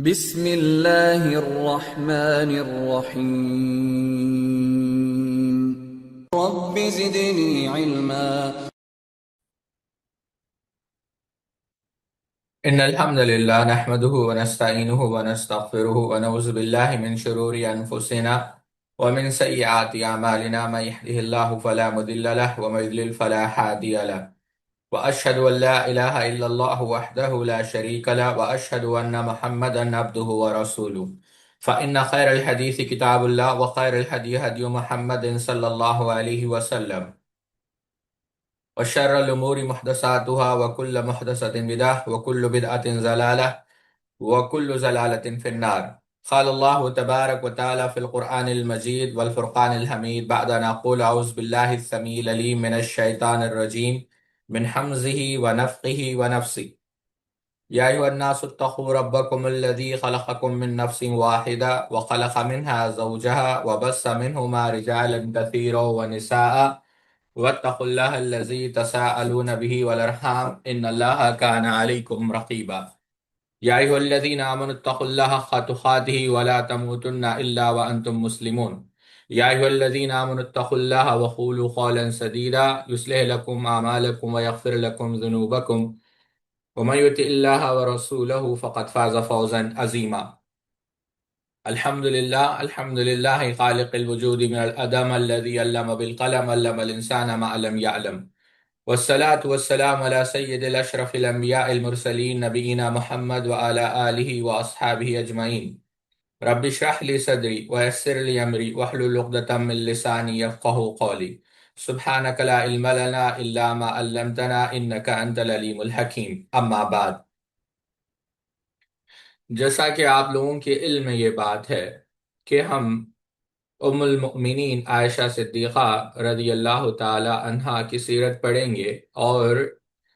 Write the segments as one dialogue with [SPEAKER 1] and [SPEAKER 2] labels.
[SPEAKER 1] بسم اللہ الرحمن الرحیم رب زدنی علما۔
[SPEAKER 2] إن الحمد لله نحمده ونستعينه ونستغفره ونعوذ بالله من شرور أنفسنا ومن سيئات أعمالنا. من يهده الله فلا مضل له ومن يضلل فلا هادي له. وأشهد أن لا إله إلا الله وحده لا شريك له وأشهد أن محمدا عبده ورسوله. فإن خير الحديث كتاب الله وخير الهدي هدي محمد صلى الله عليه وسلم وشر الأمور محدثاتها وكل محدثة بدعة وكل بدعة ضلالة وكل زلالة في النار. قال الله تبارك وتعالى في القرآن المجيد والفرقان الحميد بعد أن أقول أعوذ بالله السميع العليم من الشيطان الرجيم من حمزه ونفخه ونفسه. يا أيها الناس اتقوا ربكم الذي خلقكم من نفس واحدة وخلق منها زوجها وبث منهما رجالا كثيرا ونساء واتقوا الله الذي تساءلون به والأرحام إن الله كان عليكم رقيبا. يا أيها الذين آمنوا اتقوا الله حق تقاته ولا تموتن إلا وأنتم مسلمون. يا أيها الذين آمنوا اتقوا الله وقولوا قولا سديدا يصلح لكم أعمالكم ويغفر لكم ذنوبكم ومن يطع الله ورسوله فقد فاز فوزا عظيما. الحمد لله خالق الوجود من العدم الذي علم بالقلم علم الإنسان ما لم يعلم. والصلاة والسلام على سيد الأشرف الأنبياء المرسلين نبينا محمد وعلى آله وأصحابه أجمعين. رب اشرح لي صدري ويسر لي أمري واحلل عقدة من لساني يفقهوا قولي. سبحانك لا علم لنا إلا ما علمتنا إنك أنت العليم الحكيم. أما بعد، جیسا کہ آپ لوگوں کے علم میں یہ بات ہے کہ ہم ام المؤمنین عائشہ صدیقہ رضی اللہ تعالی عنہا کی سیرت پڑھیں گے، اور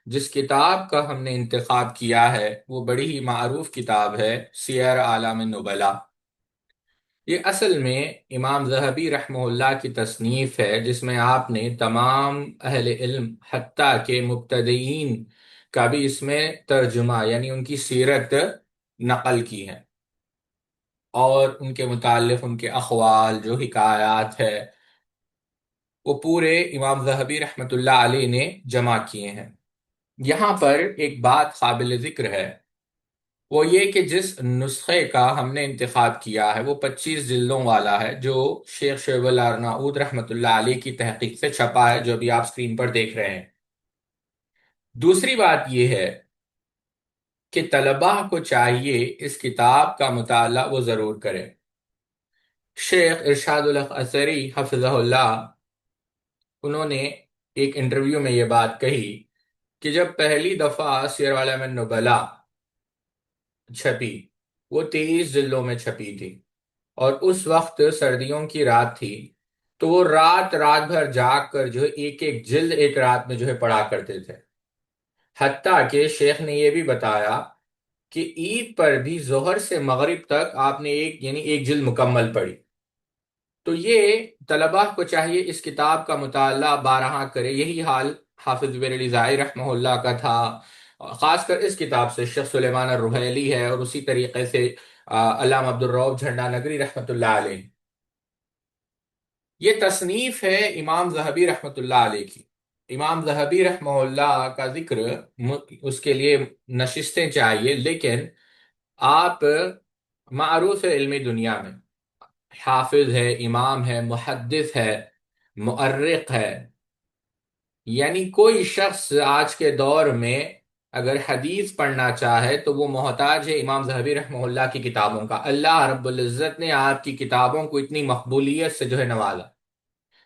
[SPEAKER 2] جس کتاب کا ہم نے انتخاب کیا ہے وہ بڑی ہی معروف کتاب ہے سیر اعلام النبلاء۔ یہ اصل میں امام ذہبی رحمہ اللہ کی تصنیف ہے، جس میں آپ نے تمام اہل علم حتیٰ کہ مبتدئین کا بھی اس میں ترجمہ یعنی ان کی سیرت نقل کی ہے، اور ان کے متعلق ان کے اقوال جو حکایات ہے وہ پورے امام ذہبی رحمۃ اللہ علیہ نے جمع کیے ہیں۔ یہاں پر ایک بات قابل ذکر ہے، وہ یہ کہ جس نسخے کا ہم نے انتخاب کیا ہے وہ 25 جلدوں والا ہے، جو شیخ شعیب الارناؤوط رحمۃ اللہ علیہ کی تحقیق سے چھپا ہے، جو بھی آپ اسکرین پر دیکھ رہے ہیں۔ دوسری بات یہ ہے کہ طلباء کو چاہیے اس کتاب کا مطالعہ وہ ضرور کریں۔ شیخ ارشاد الحق اثری حفظہ اللہ، انہوں نے ایک انٹرویو میں یہ بات کہی کہ جب پہلی دفعہ سیر اعلام النبلاء چھپی، وہ 23 جلدوں میں چھپی تھی، اور اس وقت سردیوں کی رات تھی، تو وہ رات رات بھر جاگ کر جو ہے ایک ایک جلد ایک رات میں جو ہے پڑھا کرتے تھے۔ حتیٰ کہ شیخ نے یہ بھی بتایا کہ عید پر بھی ظہر سے مغرب تک آپ نے ایک جلد مکمل پڑھی۔ تو یہ طلباء کو چاہیے اس کتاب کا مطالعہ بارہا کرے۔ یہی حال حافظ زبیر علی زاہد رحمہ اللہ کا تھا، خاص کر اس کتاب سے شیخ سلیمان الرحیلی ہے، اور اسی طریقے سے علامہ عبد الرؤف جھنڈا نگری رحمۃ اللہ علیہ۔ یہ تصنیف ہے امام ذہبی رحمۃ اللہ علیہ کی۔ امام ذہبی رحمہ اللہ کا ذکر اس کے لیے نشستیں چاہیے، لیکن آپ معروف علمی دنیا میں حافظ ہے، امام ہے، محدث ہے، مؤرخ ہے، یعنی کوئی شخص آج کے دور میں اگر حدیث پڑھنا چاہے تو وہ محتاج ہے امام ذہبی رحمہ اللہ کی کتابوں کا۔ اللہ رب العزت نے آپ کی کتابوں کو اتنی مقبولیت سے جو ہے نوازا۔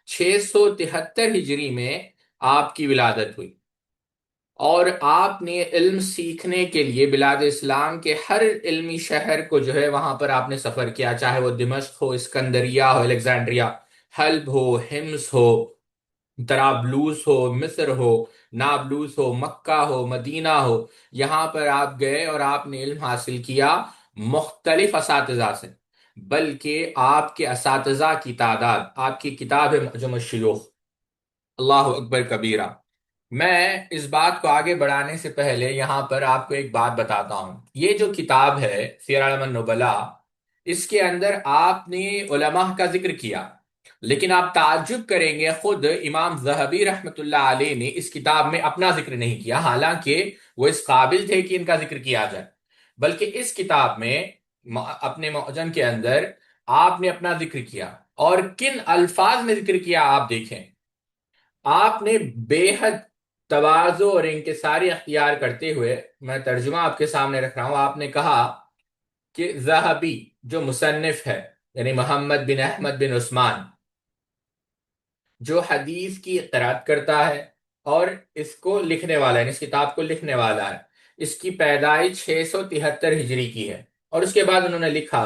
[SPEAKER 2] 673 ہجری میں آپ کی ولادت ہوئی، اور آپ نے علم سیکھنے کے لیے بلاد اسلام کے ہر علمی شہر کو جو ہے وہاں پر آپ نے سفر کیا، چاہے وہ دمشق ہو، اسکندریہ ہو، الیگزینڈریا، حلب ہو، حمص ہو، طرابلوس ہو، مصر ہو، نابلوس ہو، مکہ ہو، مدینہ ہو۔ یہاں پر آپ گئے اور آپ نے علم حاصل کیا مختلف اساتذہ سے، بلکہ آپ کے اساتذہ کی تعداد، آپ کی کتاب ہے معجم الشیوخ، اللہ اکبر کبیرہ، میں اس بات کو آگے بڑھانے سے پہلے یہاں پر آپ کو ایک بات بتاتا ہوں۔ یہ جو کتاب ہے سیر اعلام النبلاء، اس کے اندر آپ نے علماء کا ذکر کیا، لیکن آپ تعجب کریں گے خود امام ذہبی رحمۃ اللہ علیہ نے اس کتاب میں اپنا ذکر نہیں کیا، حالانکہ وہ اس قابل تھے کہ ان کا ذکر کیا جائے، بلکہ اس کتاب میں اپنے معجم کے اندر آپ نے اپنا ذکر کیا، اور کن الفاظ میں ذکر کیا آپ دیکھیں۔ آپ نے بے حد تواضع اور انکساری اختیار کرتے ہوئے، میں ترجمہ آپ کے سامنے رکھ رہا ہوں، آپ نے کہا کہ ذہبی جو مصنف ہے، یعنی محمد بن احمد بن عثمان، جو حدیث کی قرات کرتا ہے اور اس کو لکھنے والا ہے، یعنی اس کتاب کو لکھنے والا ہے، اس کی پیدائش 673 ہجری کی ہے، اور اس کے بعد انہوں نے لکھا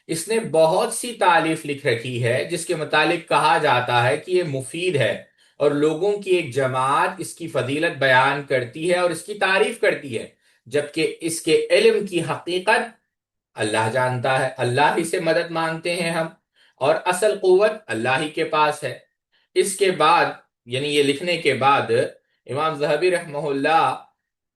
[SPEAKER 2] اس نے بہت سی تالیف لکھ رکھی ہے جس کے متعلق کہا جاتا ہے کہ یہ مفید ہے، اور لوگوں کی ایک جماعت اس کی فضیلت بیان کرتی ہے اور اس کی تعریف کرتی ہے، جبکہ اس کے علم کی حقیقت اللہ جانتا ہے، اللہ ہی سے مدد مانگتے ہیں ہم، اور اصل قوت اللہ ہی کے پاس ہے۔ اس کے بعد، یعنی یہ لکھنے کے بعد، امام ذہبی رحمہ اللہ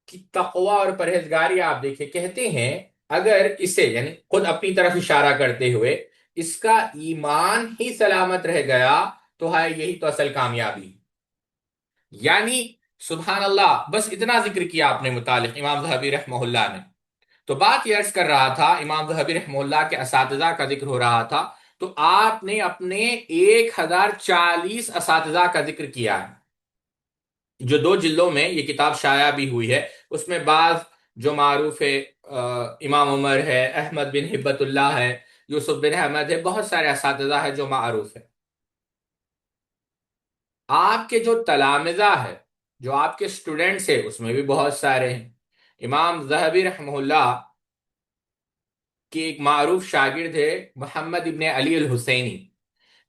[SPEAKER 2] کی تقوی اور پرہیزگاری آپ دیکھیں، کہتے ہیں اگر اسے، یعنی خود اپنی طرف اشارہ کرتے ہوئے، اس کا ایمان ہی سلامت رہ گیا تو ہے یہی تو اصل کامیابی۔ یعنی سبحان اللہ، بس اتنا ذکر کیا اپنے متعلق امام ذہبی رحمہ اللہ نے۔ تو بات یہ عرض کر رہا تھا، امام ذہبی رحمہ اللہ کے اساتذہ کا ذکر ہو رہا تھا، تو آپ نے اپنے 1040 اساتذہ کا ذکر کیا ہے، جو 2 جلدوں میں یہ کتاب شائع بھی ہوئی ہے۔ اس میں بعض جو معروف ہے، امام عمر ہے، احمد بن ہبت اللہ ہے، یوسف بن احمد ہے، بہت سارے اساتذہ ہیں جو معروف ہے۔ آپ کے جو تلامذہ ہے، جو آپ کے سٹوڈنٹس ہیں، اس میں بھی بہت سارے ہیں۔ امام ذہبی رحمہ اللہ کے ایک معروف شاگرد ہے محمد ابن علی الحسینی،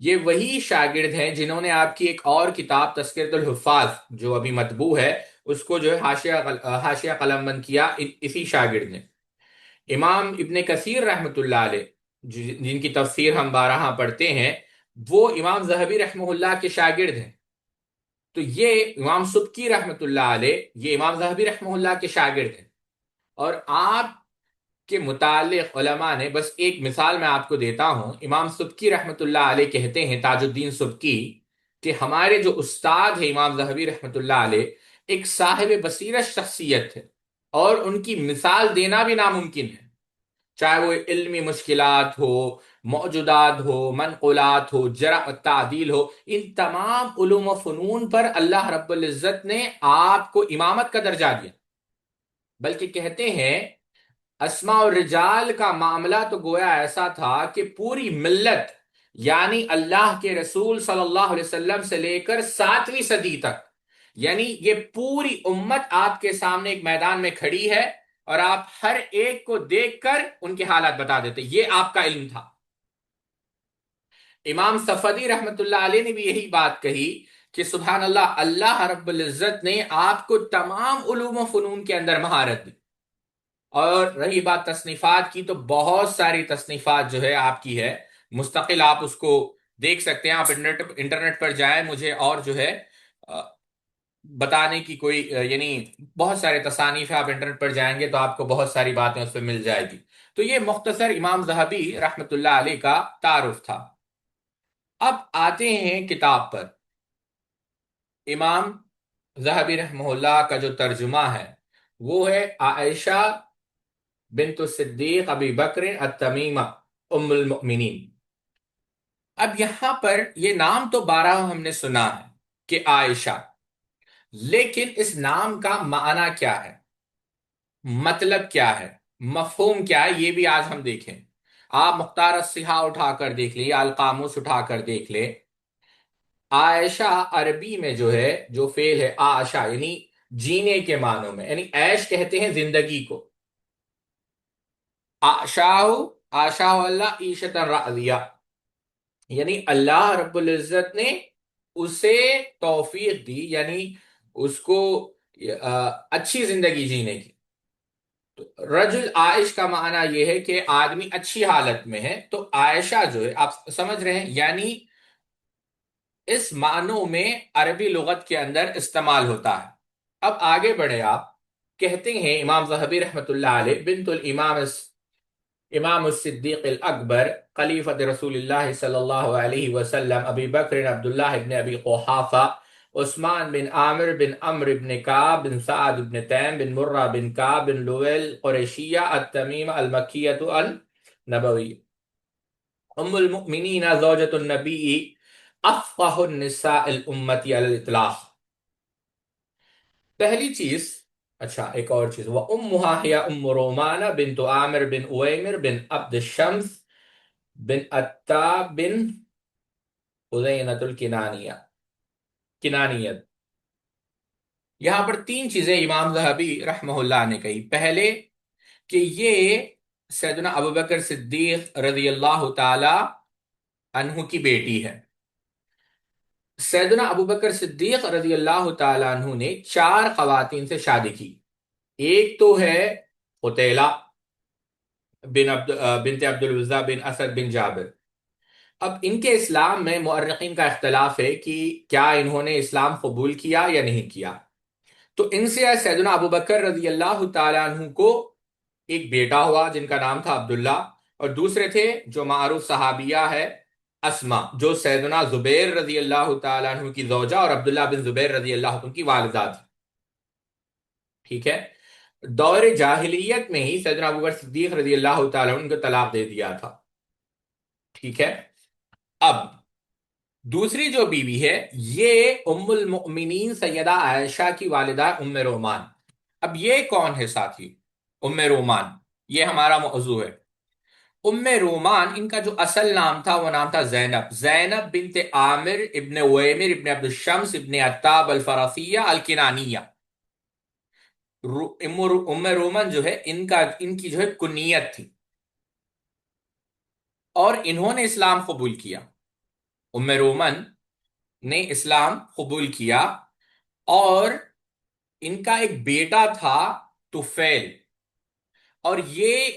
[SPEAKER 2] یہ وہی شاگرد ہیں جنہوں نے آپ کی ایک اور کتاب تذکرۃ الحفاظ جو ابھی مطبوع ہے، اس کو جو ہے حاشیہ قلم بند کیا اسی شاگرد نے۔ امام ابن کثیر رحمۃ اللہ علیہ، جن کی تفسیر ہم بارہا پڑھتے ہیں، وہ امام ذہبی رحمہ اللہ کے شاگرد ہیں۔ تو یہ امام سبکی رحمۃ اللہ علیہ، یہ امام ذہبی رحمہ اللہ کے شاگرد ہیں، اور آپ کے متعلق علماء نے، بس ایک مثال میں آپ کو دیتا ہوں، امام سبکی رحمۃ اللہ علیہ کہتے ہیں، تاج الدین سبکی، کہ ہمارے جو استاد ہیں امام ذہبی رحمۃ اللہ علیہ ایک صاحب بصیرت شخصیت ہے، اور ان کی مثال دینا بھی ناممکن ہے، چاہے وہ علمی مشکلات ہو، موجودات ہو، منقولات ہو، جرح و تعدیل ہو، ان تمام علوم و فنون پر اللہ رب العزت نے آپ کو امامت کا درجہ دیا۔ بلکہ کہتے ہیں اسماء اور رجال کا معاملہ تو گویا ایسا تھا کہ پوری ملت، یعنی اللہ کے رسول صلی اللہ علیہ وسلم سے لے کر 7ویں صدی تک، یعنی یہ پوری امت آپ کے سامنے ایک میدان میں کھڑی ہے، اور آپ ہر ایک کو دیکھ کر ان کے حالات بتا دیتے، یہ آپ کا علم تھا۔ امام صفدی رحمت اللہ علیہ نے بھی یہی بات کہی کہ سبحان اللہ، اللہ رب العزت نے آپ کو تمام علوم و فنون کے اندر مہارت دی۔ اور رہی بات تصنیفات کی، تو بہت ساری تصنیفات جو ہے آپ کی ہے، مستقل آپ اس کو دیکھ سکتے ہیں، آپ انٹرنیٹ پر جائیں، مجھے اور جو ہے آ، بتانے کی کوئی یعنی بہت سارے تصانیف ہیں، آپ انٹرنیٹ پر جائیں گے تو آپ کو بہت ساری باتیں اس پہ مل جائے گی۔ تو یہ مختصر امام ذہبی رحمت اللہ علیہ کا تعارف تھا۔ اب آتے ہیں کتاب پر۔ امام ذہبی رحمہ اللہ کا جو ترجمہ ہے وہ ہے عائشہ بنت الصدیق ابی بکر التمیمہ ام المؤمنین۔ اب یہاں پر یہ نام تو بارہ ہم نے سنا ہے کہ عائشہ، لیکن اس نام کا معنی کیا ہے، مطلب کیا ہے، مفہوم کیا ہے، یہ بھی آج ہم دیکھیں۔ آپ مختار الصحاح اٹھا کر دیکھ لیں یا القاموس اٹھا کر دیکھ لیں، عائشہ عربی میں جو ہے، جو فعل ہے عاشا، یعنی جینے کے معنوں میں، یعنی عیش کہتے ہیں زندگی کو۔ آشاہ، آشاہ اللہ عیشت راضیہ، یعنی اللہ رب العزت نے اسے توفیق دی، یعنی اس کو اچھی زندگی جینے کی۔ تو رجل عائش کا معنی یہ ہے کہ آدمی اچھی حالت میں ہے، تو عائشہ جو ہے آپ سمجھ رہے ہیں، یعنی اس معنوں میں عربی لغت کے اندر استعمال ہوتا ہے۔ اب آگے بڑھے آپ، کہتے ہیں امام ذہبی رحمۃ اللہ علیہ، بنت الامام امام الصدیق الاکبر خلیفۃ رسول اللہ صلی اللہ علیہ وسلم ابی بکر عبداللہ ابن ابی قحافہ عثمان بن عامر بن عمرو بن کعب بن سعد بن تیم بن مرہ بن کعب بن لویل قریشیہ التمیم المکیۃ النبوی، ام المؤمنین زوجۃ النبی، افقہ النساء الامتی علی الاطلاق۔ پہلی چیز، اچھا ایک اور چیز، وہ امہا ہی ام رومانہ بنت عامر بن اویمر بن عبد الشمس بن عطا بن حزینۃ کنانیت۔ یہاں پر تین چیزیں امام ذہبی رحمہ اللہ نے کہی۔ پہلے کہ یہ سیدنا ابوبکر صدیق رضی اللہ تعالی عنہ کی بیٹی ہے۔ سیدنا ابوبکر صدیق رضی اللہ تعالی عنہ نے چار خواتین سے شادی کی۔ ایک تو ہے قتیلہ بنت عبد العزہ بن اسد بن جابر۔ اب ان کے اسلام میں مورخین کا اختلاف ہے کہ کیا انہوں نے اسلام قبول کیا یا نہیں کیا۔ تو ان سے سیدنا ابوبکر رضی اللہ تعالی عنہ کو ایک بیٹا ہوا جن کا نام تھا عبداللہ، اور دوسرے تھے جو معروف صحابیہ ہے اسما، جو سیدنا زبیر رضی اللہ تعالی عنہ کی زوجہ اور عبداللہ بن زبیر رضی اللہ عنہ کی والدہ تھی۔ ٹھیک ہے، دور جاہلیت میں ہی سیدنا ابوبکر صدیق رضی اللہ تعالی عنہ کو طلاق دے دیا تھا۔ ٹھیک ہے، اب دوسری جو بیوی ہے یہ ام المؤمنین سیدہ عائشہ کی والدہ ام رومان۔ اب یہ کون ہے ساتھی؟ ام رومان، یہ ہمارا موضوع ہے۔ ام رومان ان کا جو اصل نام تھا وہ نام تھا زینب، زینب بنت عامر ابن ویمر ابن عبد الشمس ابن عتاب الفراسیہ الکنانیہ۔ ام رومن جو ہے ان کی جو ہے کنیت تھی، اور انہوں نے اسلام قبول کیا۔ ام رومن نے اسلام قبول کیا، اور ان کا ایک بیٹا تھا طفیل، اور یہ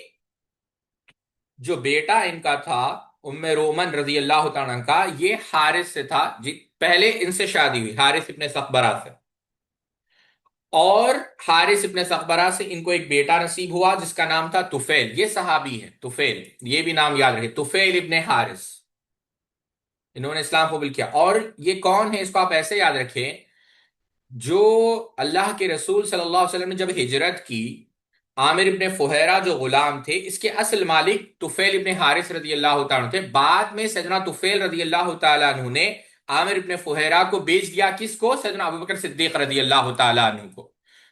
[SPEAKER 2] جو بیٹا ان کا تھا ام رومن رضی اللہ تعالیٰ عنہ کا، یہ حارث سے تھا، پہلے ان سے شادی ہوئی حارث ابن سقبرہ سے، اور حارث ابن سقبرہ سے ان کو ایک بیٹا نصیب ہوا جس کا نام تھا طفیل۔ یہ صحابی ہے طفیل، یہ بھی نام یاد رکھے، طفیل ابن حارث، انہوں نے اسلام قبول کیا۔ اور یہ کون ہے اس کو آپ ایسے یاد رکھیں، جو اللہ کے رسول صلی اللہ علیہ وسلم نے جب ہجرت کی، عامر ابن فہیرہ جو غلام تھے، اس کے اصل مالک طفیل ابن حارث رضی اللہ تعالیٰ عنہ تھے۔ بعد میں سیدنا طفیل رضی اللہ تعالیٰ عنہ نے عامر ابن فہیرہ کو بیچ دیا، کس کو؟ سیدنا ابوبکر صدیق رضی اللہ تعالیٰ عنہ کو۔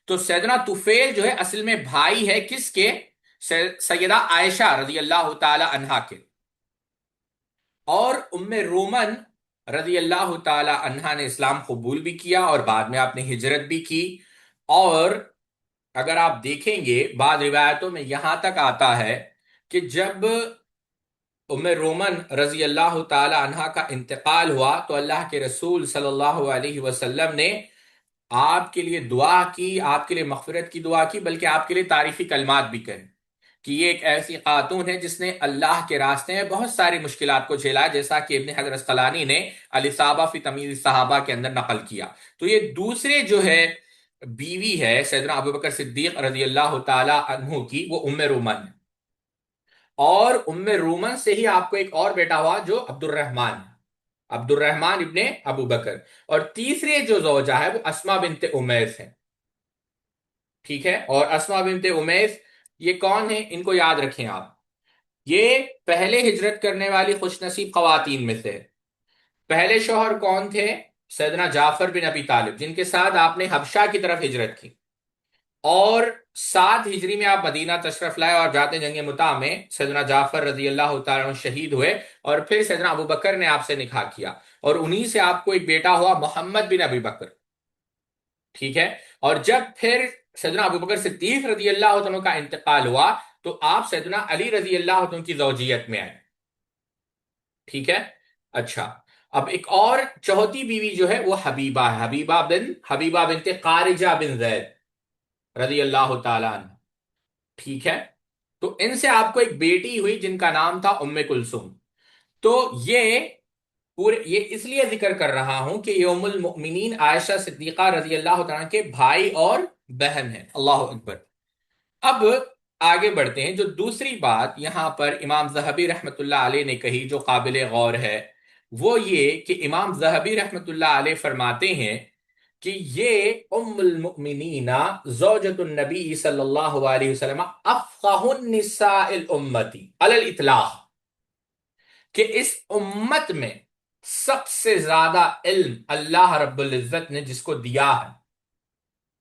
[SPEAKER 2] تو سیدنا طفیل جو ہے اصل میں بھائی ہے کس کے؟ سیدہ عائشہ رضی اللہ تعالیٰ عنہا کے۔ اور ام رومن رضی اللہ تعالی عنہا نے اسلام قبول بھی کیا، اور بعد میں آپ نے ہجرت بھی کی۔ اور اگر آپ دیکھیں گے بعض روایتوں میں یہاں تک آتا ہے کہ جب ام رومن رضی اللہ تعالی عنہا کا انتقال ہوا تو اللہ کے رسول صلی اللہ علیہ وسلم نے آپ کے لیے دعا کی، آپ کے لیے مغفرت کی دعا کی، بلکہ آپ کے لیے تعریفی کلمات بھی کہے کہ یہ ایک ایسی خاتون ہے جس نے اللہ کے راستے میں بہت ساری مشکلات کو جھیلا، جیسا کہ ابن حجر اسقلانی نے الاصابہ فی تمییز الصحابہ کے اندر نقل کیا۔ تو یہ دوسرے جو ہے بیوی ہے سیدنا ابوبکر صدیق رضی اللہ تعالی عنہ کی، وہ ام رومن ہے۔ اور ام رومن سے ہی آپ کو ایک اور بیٹا ہوا جو عبد الرحمن ہے، عبد الرحمن ابن ابو بکر۔ اور تیسرے جو زوجہ ہے وہ اسما بنت امیس ہے۔ ٹھیک ہے، اور اسما بنت امیس یہ کون ہیں؟ ان کو یاد رکھیں آپ، یہ پہلے ہجرت کرنے والی خوش نصیب خواتین میں سے ہے۔ پہلے شوہر کون تھے؟ سیدنا جعفر بن ابی طالب، جن کے ساتھ آپ نے حبشہ کی طرف ہجرت کی، اور 7 ہجری میں آپ مدینہ تشریف لائے، اور جاتے جنگ مطاع میں سیدنا جعفر رضی اللہ تعالیٰ عنہ شہید ہوئے، اور پھر سیدنا ابو بکر نے آپ سے نکاح کیا، اور انہی سے آپ کو ایک بیٹا ہوا محمد بن ابی بکر۔ ٹھیک ہے، اور جب پھر سیدنا ابو بکر صدیق رضی اللہ عنہ کا انتقال ہوا تو آپ سیدنا علی رضی اللہ عنہ کی زوجیت میں آئے۔ ٹھیک ہے، اچھا اب ایک اور چوتھی بیوی جو ہے وہ حبیبہ ہے، حبیبہ بنت خارجہ بن زید رضی اللہ تعالیٰ عنہ۔ ٹھیک ہے، تو ان سے آپ کو ایک بیٹی ہوئی جن کا نام تھا ام کلثوم۔ تو یہ پورے یہ اس لیے ذکر کر رہا ہوں کہ یہ ام المؤمنین عائشہ صدیقہ رضی اللہ تعالیٰ کے بھائی اور بہن ہیں۔ اللہ اکبر۔ اب آگے بڑھتے ہیں۔ جو دوسری بات یہاں پر امام ذہبی رحمت اللہ علیہ نے کہی جو قابل غور ہے، وہ یہ کہ امام ذہبی رحمت اللہ علیہ فرماتے ہیں کہ یہ ام المؤمنین زوجۃ النبی صلی اللہ علیہ وسلم افقہ النساء الامتی علی الاطلاق، کہ اس امت میں سب سے زیادہ علم اللہ رب العزت نے جس کو دیا ہے،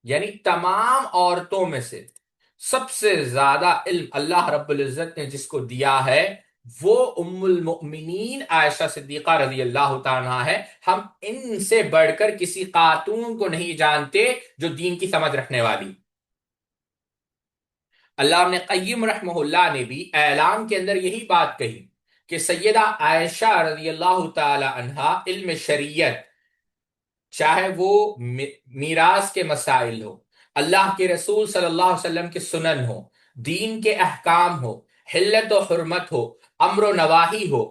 [SPEAKER 2] یعنی تمام عورتوں میں سے سب سے زیادہ علم اللہ رب العزت نے جس کو دیا ہے وہ ام المؤمنین عائشہ صدیقہ رضی اللہ تعالیٰ ہے۔ ہم ان سے بڑھ کر کسی خاتون کو نہیں جانتے جو دین کی سمجھ رکھنے والی۔ اللہ ابن قیم رحمہ اللہ نے بھی اعلام کے اندر یہی بات کہی کہ سیدہ عائشہ رضی اللہ تعالی عنہا علم شریعت، چاہے وہ میراث کے مسائل ہو، اللہ کے رسول صلی اللہ علیہ وسلم کے سنن ہو، دین کے احکام ہو، حلت و حرمت ہو، امر و نواہی ہو،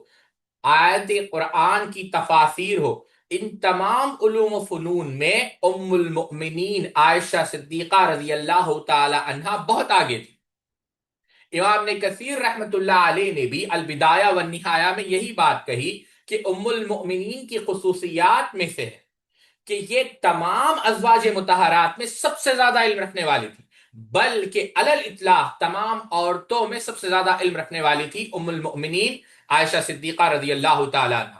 [SPEAKER 2] آیت قرآن کی تفاسیر ہو، ان تمام علوم و فنون میں ام المؤمنین عائشہ صدیقہ رضی اللہ تعالی عنہا بہت آگے تھی۔ امام نے کثیر رحمت اللہ علیہ نے بھی البدایہ والنہایہ میں یہی بات کہی کہ ام المؤمنین کی خصوصیات میں سے ہے کہ یہ تمام ازواج مطہرات میں سب سے زیادہ علم رکھنے والی تھی، بلکہ علی الاطلاق تمام عورتوں میں سب سے زیادہ علم رکھنے والی تھی ام المؤمنین عائشہ صدیقہ رضی اللہ تعالیٰ عنہ۔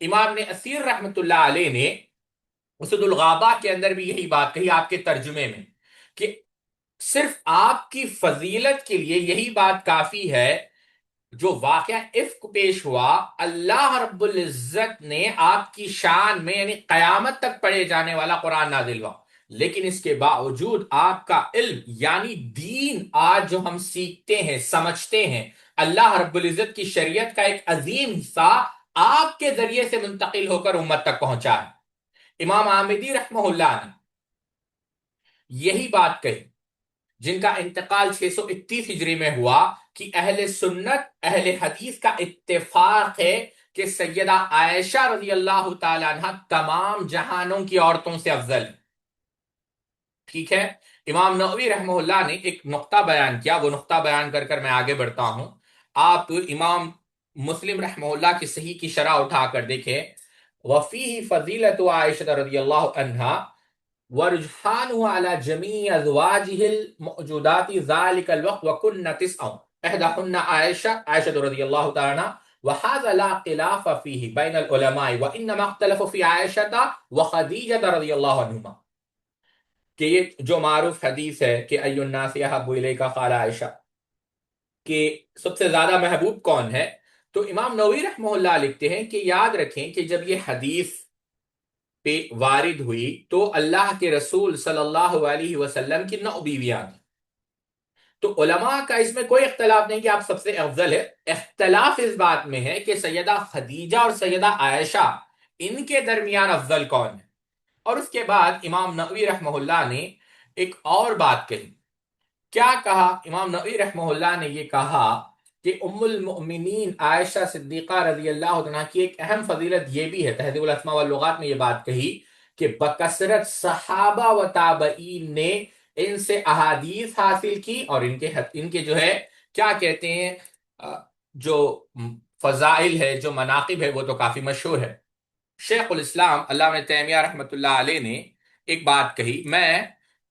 [SPEAKER 2] امام نے اسیر رحمت اللہ علیہ نے اسد الغابہ کے اندر بھی یہی بات کہی آپ کے ترجمے میں کہ صرف آپ کی فضیلت کے لیے یہی بات کافی ہے جو واقعہ افک پیش ہوا، اللہ رب العزت نے آپ کی شان میں یعنی قیامت تک پڑھے جانے والا قرآن نازل ہوا، لیکن اس کے باوجود آپ کا علم یعنی دین آج جو ہم سیکھتے ہیں سمجھتے ہیں، اللہ رب العزت کی شریعت کا ایک عظیم حصہ آپ کے ذریعے سے منتقل ہو کر امت تک پہنچا ہے۔ امام آمدی رحمہ اللہ نے یہی بات کہی، جن کا انتقال 631 ہجری میں ہوا، کہ اہل سنت اہل حدیث کا اتفاق ہے کہ سیدہ عائشہ رضی اللہ تعالی عنہ تمام جہانوں کی عورتوں سے افضل ہے۔ ٹھیک ہے، امام نووی رحمہ اللہ نے ایک نقطہ بیان کیا، وہ نقطہ بیان کر کر میں آگے بڑھتا ہوں۔ آپ امام مسلم رحمہ اللہ کی صحیح کی شرح اٹھا کر دیکھیں، وفیہ فضیلت عائشہ رضی اللہ عنہ ورجحانه على جميع ازواجه الموجودات ذلك الوقت وكن تسع احداهن عائشة رضي الله تعالى عنها، وهذا لا خلاف فيه بين العلماء وانما اختلفوا في عائشة وخديجة رضي الله عنهما، کہ یہ جو معروف حدیث ہے کہ ای الناس احب الیک قال عائشہ، کہ سب سے زیادہ محبوب کون ہے، تو امام نووی رحمہ اللہ لکھتے ہیں کہ یاد رکھیں کہ جب یہ حدیث پہ وارد ہوئی تو اللہ کے رسول صلی اللہ علیہ وسلم کی 9 بیویاں تھیں، تو علماء کا اس میں کوئی اختلاف نہیں کہ آپ سب سے افضل ہے۔ اختلاف اس بات میں ہے کہ سیدہ خدیجہ اور سیدہ عائشہ ان کے درمیان افضل کون ہے۔ اور اس کے بعد امام نووی رحمہ اللہ نے ایک اور بات کہی، کیا کہا امام نووی رحمہ اللہ نے؟ یہ کہا کہ ام المؤمنین عائشہ صدیقہ رضی اللہ عنہ کی ایک اہم فضیلت یہ بھی ہے، تہذیب الاسماء واللغات میں یہ بات کہی کہ بکثرت صحابہ و تابعین نے ان سے احادیث حاصل کی، اور ان کے جو ہے کیا کہتے ہیں جو فضائل ہے جو مناقب ہے وہ تو کافی مشہور ہے۔ شیخ الاسلام علامہ تیمیہ رحمۃ اللہ علیہ نے ایک بات کہی، میں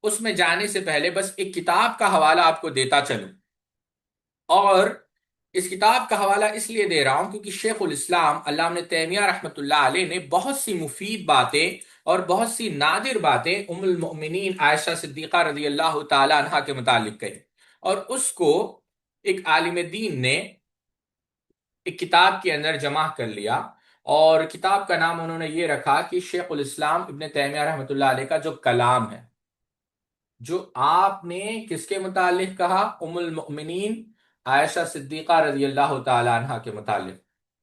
[SPEAKER 2] اس میں جانے سے پہلے بس ایک کتاب کا حوالہ آپ کو دیتا چلوں، اور اس کتاب کا حوالہ اس لیے دے رہا ہوں کیونکہ شیخ الاسلام علامہ تیمیہ رحمۃ اللہ علیہ نے بہت سی مفید باتیں اور بہت سی نادر باتیں ام المؤمنین عائشہ صدیقہ رضی اللہ تعالی عنہا کے متعلق کہی، اور اس کو ایک عالم دین نے ایک کتاب کے اندر جمع کر لیا، اور کتاب کا نام انہوں نے یہ رکھا کہ شیخ الاسلام ابن تیمیہ رحمۃ اللہ علیہ کا جو کلام ہے، جو آپ نے کس کے متعلق کہا؟ ام المؤمنین عائشہ صدیقہ رضی اللہ تعالی عنہ کے متعلق،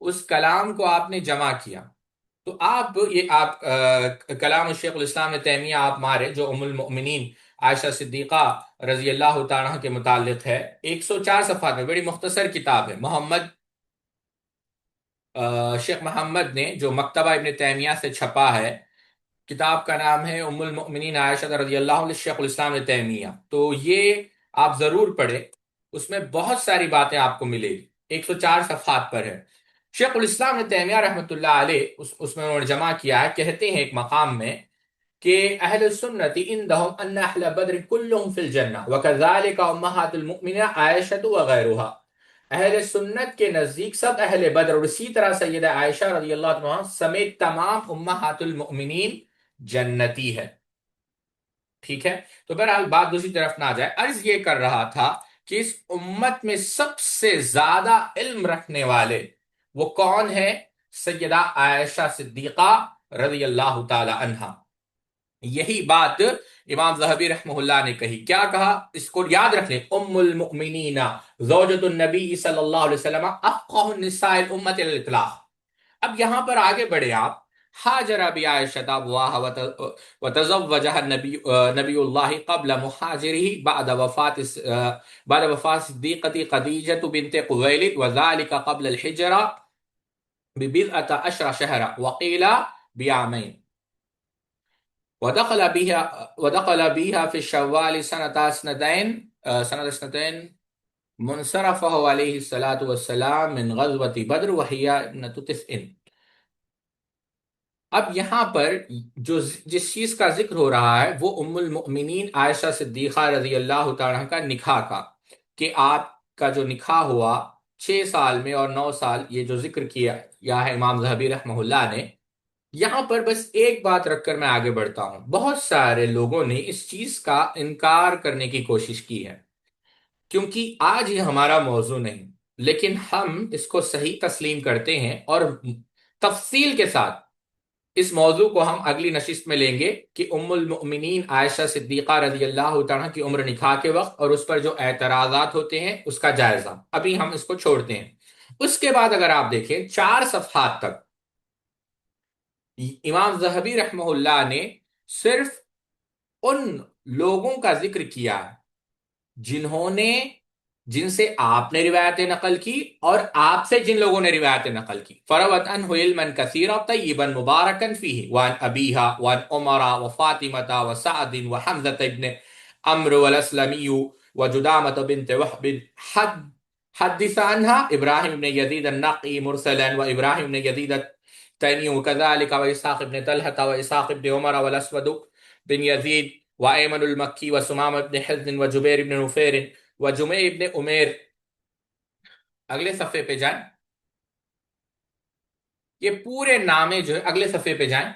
[SPEAKER 2] اس کلام کو آپ نے جمع کیا۔ تو آپ کلام شیخ الاسلام تیمیہ آپ مارے جو ام المؤمنین عائشہ صدیقہ رضی اللہ تعالی عنہ کے متعلق ہے، 104 صفحات میں، بڑی مختصر کتاب ہے۔ محمد شیخ محمد نے جو مکتبہ ابن تیمیہ سے چھپا ہے، کتاب کا نام ہے ام المؤمنین عائشہ رضی اللہ عنہ شیخ الاسلام ابن تیمیہ، تو یہ آپ ضرور پڑھیں، اس میں بہت ساری باتیں آپ کو ملے گی، 104 صفحات پر ہے۔ شیخ الاسلام ابن تیمیہ رحمۃ اللہ علیہ اس میں انہوں نے جمع کیا ہے، کہتے ہیں ایک مقام میں کہ اہل السنت عندهم ان اہل بدر كلهم في الجنہ وكذلك امہات المؤمنین عائشہ وغیرها، اہل سنت کے نزدیک سب اہل بدر اور اسی طرح سیدہ عائشہ رضی اللہ عنہ سمیت تمام امہات المؤمنین جنتی ہے۔ ٹھیک ہے، تو بہرحال بات دوسری طرف نہ جائے، عرض یہ کر رہا تھا کہ اس امت میں سب سے زیادہ علم رکھنے والے وہ کون ہے؟ سیدہ عائشہ صدیقہ رضی اللہ تعالی عنہا۔ یہی بات امام ذہبی رحمہ اللہ نے کہی، کیا کہا؟ اس کو یاد رکھ لیں، ام المؤمنین زوجۃ النبی صلی اللہ علیہ وسلم افقہ النساء الامت الاطلاق۔ اب یہاں پر آگے بڑھے آپ، حاجر بعائشة ابواها وتزوجها نبی اللہ قبل مہاجره بعد وفاة صدیقة خدیجة بنت خویلد وذلك قبل الحجرة ببضعة عشر شهرا وقيل بعامين، ودخل بها في الشوال سنة اثنتين منصرفه عليه الصلاة والسلام من غزوة بدر وهي ابنة 9۔ اب یہاں پر جس چیز کا ذکر ہو رہا ہے وہ ام المؤمنین عائشہ صدیقہ رضی اللہ تعالیٰ کا نکاح کا، کہ آپ کا جو نکاح ہوا 6 سال میں اور 9 سال، یہ جو ذکر کیا یا ہے امام ذہبی رحمہ اللہ نے۔ یہاں پر بس ایک بات رکھ کر میں آگے بڑھتا ہوں، بہت سارے لوگوں نے اس چیز کا انکار کرنے کی کوشش کی ہے، کیونکہ آج یہ ہمارا موضوع نہیں، لیکن ہم اس کو صحیح تسلیم کرتے ہیں اور تفصیل کے ساتھ اس موضوع کو ہم اگلی نشست میں لیں گے کہ ام المؤمنین عائشہ صدیقہ رضی اللہ تعالیٰ کی عمر نکاح کے وقت اور اس پر جو اعتراضات ہوتے ہیں اس کا جائزہ، ابھی ہم اس کو چھوڑتے ہیں۔ اس کے بعد اگر آپ دیکھیں 4 صفحات تک امام ذہبی رحمہ اللہ نے صرف ان لوگوں کا ذکر کیا جن سے آپ نے روایتیں نقل کی اور آپ سے جن لوگوں نے روایتیں نقل کی، فروت عنہ علما کثیرا طیبا مبارکا فیہ وعن ابیہا وعن عمرہ وفاطمہ وسعد وحمزة ابن عمرو والاسلمی وجدامة بنت وحب حدث عنها ابراہیم بن یزید النقی مرسلا وابراہیم بن یزید التیمی وكذلك واسحاق بن طلحة واسحاق بن عمر والاسود بن یزید وایمن المکی وسمامہ بن حزن وجبیر بن نفیر وجمع ابن عمیر۔ اگلے صفحے پہ جائیں، یہ پورے نامے جو ہے، اگلے صفحے پہ جائیں،